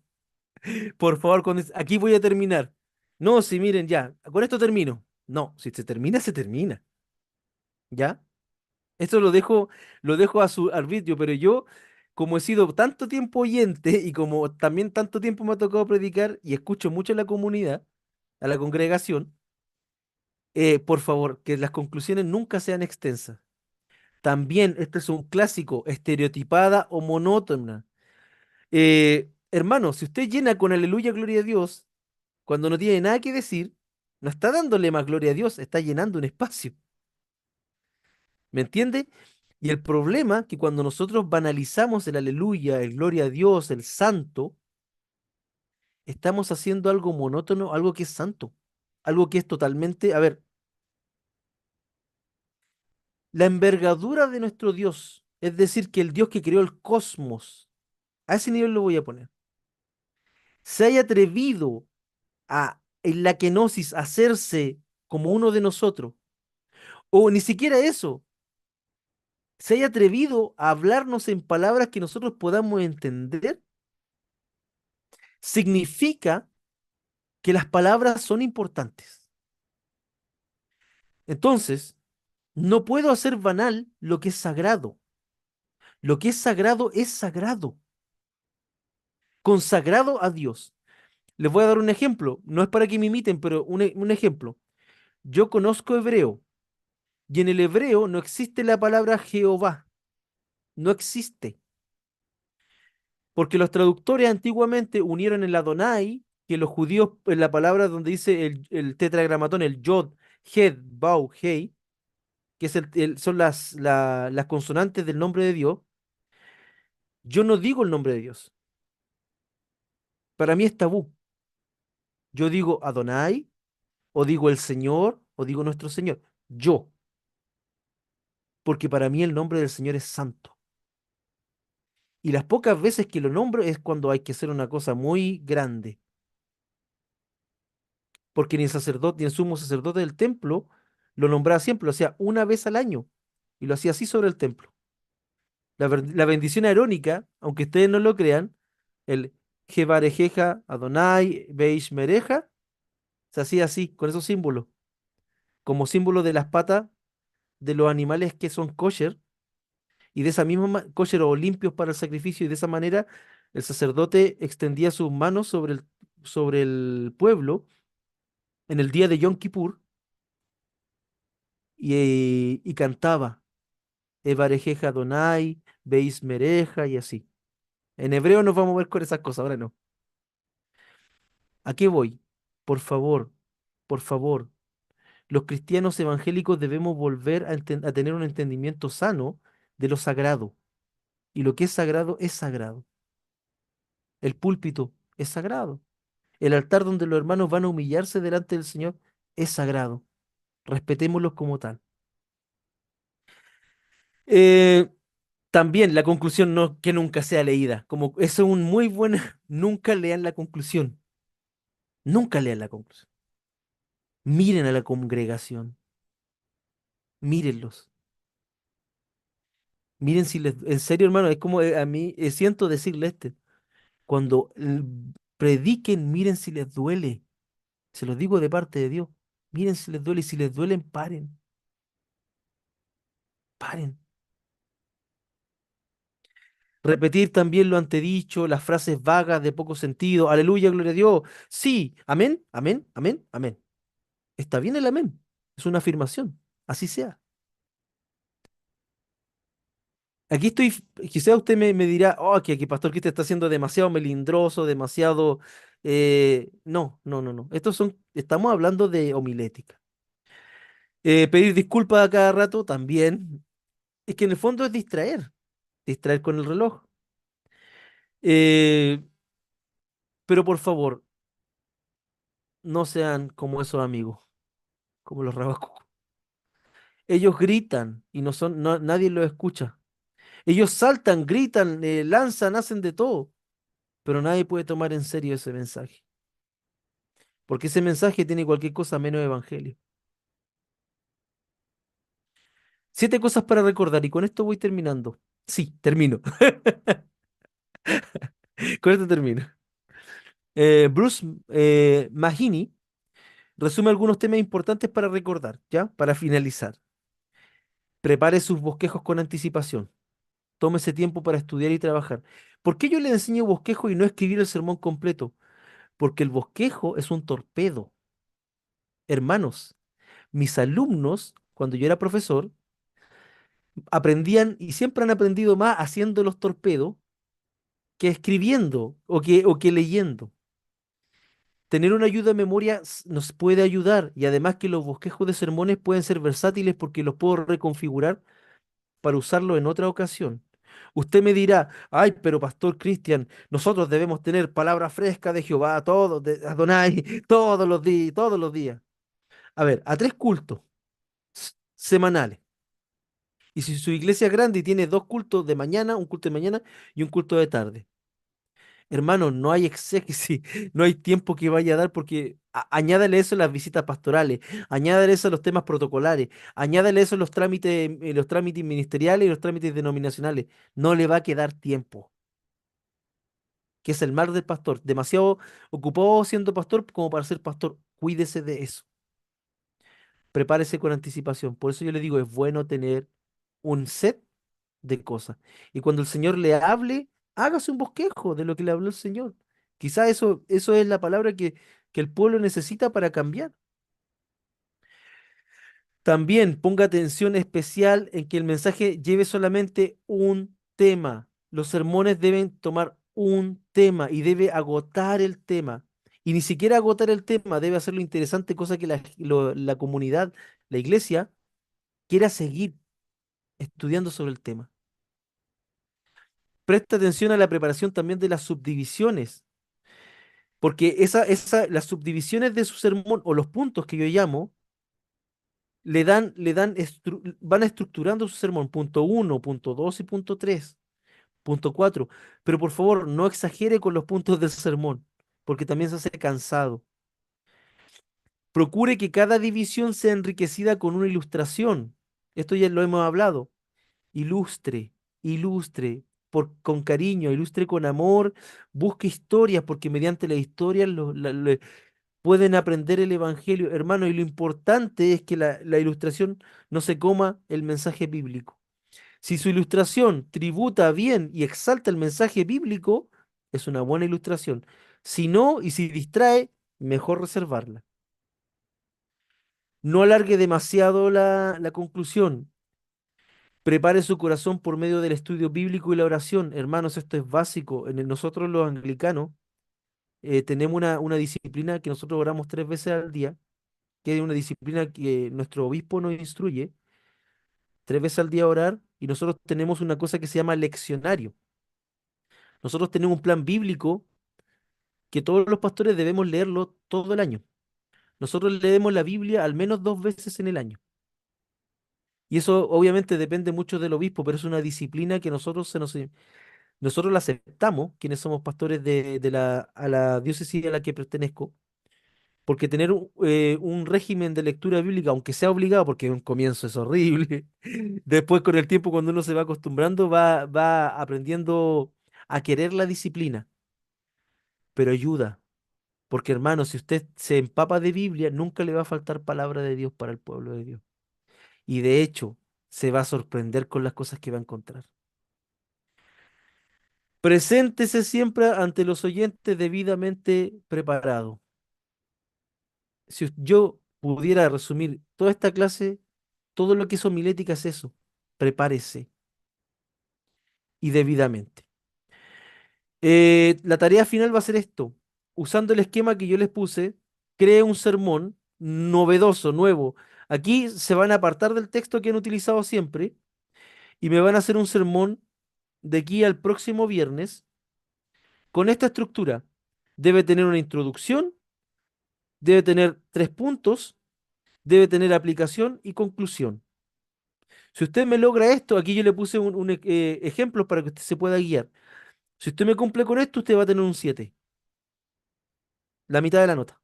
Por favor, aquí voy a terminar. No, si miren, ya, con esto termino. No, si se termina, se termina. ¿Ya? Esto lo dejo a su arbitrio, pero yo, como he sido tanto tiempo oyente y como también tanto tiempo me ha tocado predicar y escucho mucho a la comunidad, a la congregación, por favor, que las conclusiones nunca sean extensas. También, este es un clásico, estereotipada o monótona. Hermano, si usted llena con aleluya, gloria a Dios, cuando no tiene nada que decir, no está dándole más gloria a Dios, está llenando un espacio. ¿Me entiende? Y el problema que cuando nosotros banalizamos el aleluya, el gloria a Dios, el santo, estamos haciendo algo monótono, algo que es santo, algo que es totalmente, a ver, la envergadura de nuestro Dios, es decir, que el Dios que creó el cosmos, a ese nivel lo voy a poner, se haya atrevido a, en la kenosis, hacerse como uno de nosotros, o ni siquiera eso, se haya atrevido a hablarnos en palabras que nosotros podamos entender, significa que las palabras son importantes. Entonces, no puedo hacer banal lo que es sagrado. Lo que es sagrado es sagrado, consagrado a Dios. Les voy a dar un ejemplo. No es para que me imiten, pero un ejemplo. Yo conozco hebreo y en el hebreo no existe la palabra Jehová. No existe. Porque los traductores antiguamente unieron el Adonai, que los judíos, en la palabra donde dice el tetragramatón, el Yod, Hed, Bau, Hei, que es son las consonantes del nombre de Dios, yo no digo el nombre de Dios. Para mí es tabú. Yo digo Adonai, o digo el Señor, o digo nuestro Señor. Yo, porque para mí el nombre del Señor es santo. Y las pocas veces que lo nombro es cuando hay que hacer una cosa muy grande. Porque ni el sacerdote, ni el sumo sacerdote del templo lo nombraba siempre, lo hacía una vez al año. Y lo hacía así sobre el templo. La bendición arónica, aunque ustedes no lo crean, el Jevarejeja Adonai Beish Mereja, se hacía así, con esos símbolos, como símbolo de las patas de los animales que son kosher, y de esa misma kosher o limpios para el sacrificio, y de esa manera el sacerdote extendía sus manos sobre el pueblo en el día de Yom Kippur y cantaba Evarejeja Adonai, Beis Mereja y así. En hebreo nos vamos a ver con esas cosas, ahora no. ¿A qué voy? Por favor, por favor, los cristianos evangélicos debemos volver a tener un entendimiento sano de lo sagrado. Y lo que es sagrado es sagrado. El púlpito es sagrado. El altar donde los hermanos van a humillarse delante del Señor es sagrado. Respetémoslo como tal. Eh, También la conclusión no que nunca sea leída. Como eso es un muy buen, nunca lean la conclusión. Nunca lean la conclusión. Miren a la congregación. Mírenlos. Miren si les, en serio, hermano, es como a mí siento decirle cuando prediquen, miren si les duele. Se los digo de parte de Dios. Miren si les duele, y si les duelen, paren, paren. Repetir también lo antedicho, las frases vagas de poco sentido. Aleluya, gloria a Dios. Sí, amén, amén, amén, amén. Está bien el amén. Es una afirmación. Así sea. Aquí estoy, quizá usted me dirá, oh, que Pastor Cristian está siendo demasiado melindroso, demasiado... no, no, no, no. Estamos hablando de homilética. Pedir disculpas a cada rato también. Es que en el fondo es distraer, distraer con el reloj. Eh, pero por favor, no sean como esos amigos, como los Rabacucos. Ellos gritan y nadie los escucha. Ellos saltan, gritan, lanzan, hacen de todo, pero nadie puede tomar en serio ese mensaje, porque ese mensaje tiene cualquier cosa menos evangelio. 7 cosas para recordar y con esto voy terminando. Sí, termino. Con esto termino. Bruce Mahini resume algunos temas importantes para recordar, ¿ya? Para finalizar. Prepare sus bosquejos con anticipación. Tómese tiempo para estudiar y trabajar. ¿Por qué yo le enseño bosquejo y no escribir el sermón completo? Porque el bosquejo es un torpedo. Hermanos, mis alumnos, cuando yo era profesor, aprendían y siempre han aprendido más haciendo los torpedos que escribiendo o que leyendo. Tener una ayuda de memoria nos puede ayudar y además que los bosquejos de sermones pueden ser versátiles porque los puedo reconfigurar para usarlo en otra ocasión. Usted me dirá, ay, pero Pastor Cristian, nosotros debemos tener palabra fresca de Jehová todos, de Adonai, todos los días. A ver, a 3 cultos semanales. Y si su iglesia es grande y tiene 2 cultos de mañana, un culto de mañana y un culto de tarde. Hermano, no hay exégesis, no hay tiempo que vaya a dar porque añádale eso a las visitas pastorales, añádale eso a los temas protocolares, añádale eso a los trámites ministeriales y los trámites denominacionales. No le va a quedar tiempo, que es el mal del pastor. Demasiado ocupado siendo pastor como para ser pastor. Cuídese de eso. Prepárese con anticipación. Por eso yo le digo, es bueno tener un set de cosas. Y cuando el Señor le hable, hágase un bosquejo de lo que le habló el Señor. Quizá eso es la palabra que el pueblo necesita para cambiar. También ponga atención especial en que el mensaje lleve solamente un tema. Los sermones deben tomar un tema y debe agotar el tema. Y ni siquiera agotar el tema, debe hacerlo interesante, cosa que la comunidad, la iglesia, quiera seguir estudiando sobre el tema. Presta atención a la preparación también de las subdivisiones, porque las subdivisiones de su sermón o los puntos que yo llamo van estructurando su sermón, punto uno, punto 2 y punto 3, punto 4. Pero por favor, no exagere con los puntos del sermón, porque también se hace cansado. Procure que cada división sea enriquecida con una ilustración. Esto ya lo hemos hablado. Ilustre, ilustre con cariño, ilustre con amor, busque historias, porque mediante las historias pueden aprender el evangelio, hermano, y lo importante es que la ilustración no se coma el mensaje bíblico. Si su ilustración tributa bien y exalta el mensaje bíblico, es una buena ilustración. Si no, y si distrae, mejor reservarla. No alargue demasiado la conclusión. Prepare su corazón por medio del estudio bíblico y la oración. Hermanos, esto es básico. Nosotros los anglicanos tenemos una disciplina que nosotros oramos 3 veces al día, que es una disciplina que nuestro obispo nos instruye, 3 veces al día orar, y nosotros tenemos una cosa que se llama leccionario. Nosotros tenemos un plan bíblico que todos los pastores debemos leerlo todo el año. Nosotros leemos la Biblia al menos 2 veces en el año. Y eso obviamente depende mucho del obispo, pero es una disciplina que nosotros la aceptamos, quienes somos pastores a la diócesis a la que pertenezco, porque tener un régimen de lectura bíblica, aunque sea obligado, porque en un comienzo es horrible, después con el tiempo cuando uno se va acostumbrando, va aprendiendo a querer la disciplina, pero ayuda. Porque hermano, si usted se empapa de Biblia, nunca le va a faltar palabra de Dios para el pueblo de Dios. Y de hecho, se va a sorprender con las cosas que va a encontrar. Preséntese siempre ante los oyentes debidamente preparado. Si yo pudiera resumir toda esta clase, todo lo que es homilética es eso. Prepárese y debidamente. La tarea final va a ser esto. Usando el esquema que yo les puse, cree un sermón novedoso, nuevo. Aquí se van a apartar del texto que han utilizado siempre y me van a hacer un sermón de aquí al próximo viernes con esta estructura. Debe tener una introducción, debe tener 3 puntos, debe tener aplicación y conclusión. Si usted me logra esto, aquí yo le puse ejemplos para que usted se pueda guiar. Si usted me cumple con esto, usted va a tener un 7, la mitad de la nota.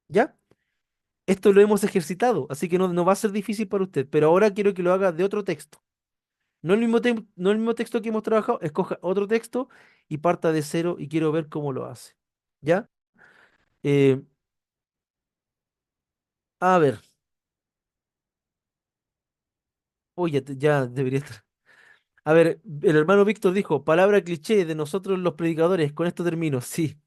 ¿Ya? Esto lo hemos ejercitado, así que no va a ser difícil para usted, pero ahora quiero que lo haga de otro texto. No el mismo texto que hemos trabajado, escoja otro texto y parta de cero y quiero ver cómo lo hace. ¿Ya? Eh, a ver, oye, ya debería estar. A ver, el hermano Víctor dijo, palabra cliché de nosotros los predicadores, con esto termino, sí.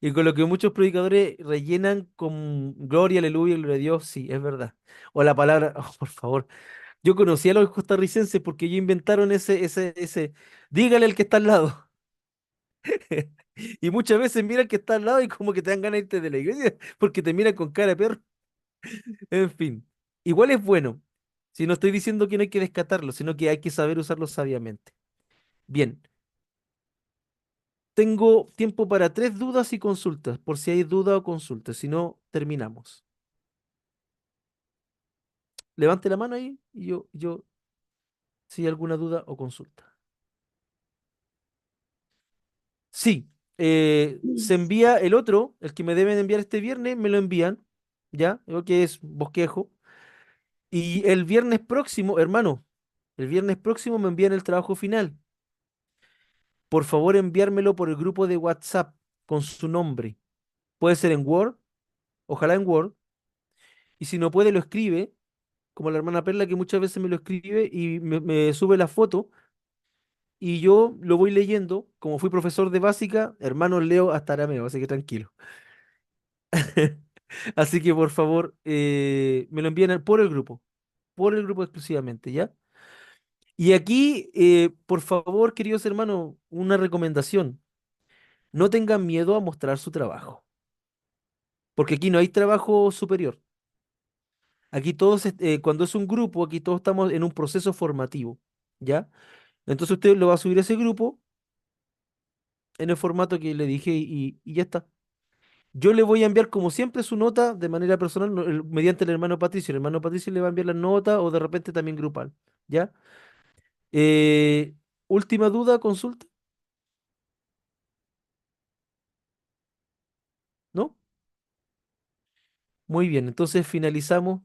Y con lo que muchos predicadores rellenan con gloria, aleluya, gloria a Dios, sí, es verdad. O la palabra, oh, por favor. Yo conocí a los costarricenses porque ellos inventaron dígale al que está al lado. Y muchas veces mira al que está al lado y como que te dan ganas de irte de la iglesia porque te miran con cara de perro. En fin, igual es bueno. Si no estoy diciendo que no hay que descartarlo, sino que hay que saber usarlo sabiamente. Bien, tengo tiempo para 3 dudas y consultas, por si hay duda o consulta. Si no, terminamos. Levante la mano ahí y si hay alguna duda o consulta. Sí, se envía el otro, el que me deben enviar este viernes, me lo envían, ¿ya? Lo que es bosquejo. Y el viernes próximo, hermano, el viernes próximo me envían el trabajo final. Por favor, enviármelo por el grupo de WhatsApp con su nombre. Puede ser en Word, ojalá en Word. Y si no puede, lo escribe, como la hermana Perla que muchas veces me lo escribe y me sube la foto. Y yo lo voy leyendo. Como fui profesor de básica, hermano, leo hasta arameo, así que tranquilo. Así que por favor, me lo envían por el grupo exclusivamente, ¿ya? Y aquí, por favor, queridos hermanos, una recomendación. No tengan miedo a mostrar su trabajo, porque aquí no hay trabajo superior. Aquí todos, cuando es un grupo, aquí todos estamos en un proceso formativo, ¿ya? Entonces usted lo va a subir a ese grupo en el formato que le dije y ya está. Yo le voy a enviar, como siempre, su nota de manera personal mediante el hermano Patricio. El hermano Patricio le va a enviar la nota o de repente también grupal, ¿ya? Eh, última duda, consulta, ¿no? Muy bien, entonces finalizamos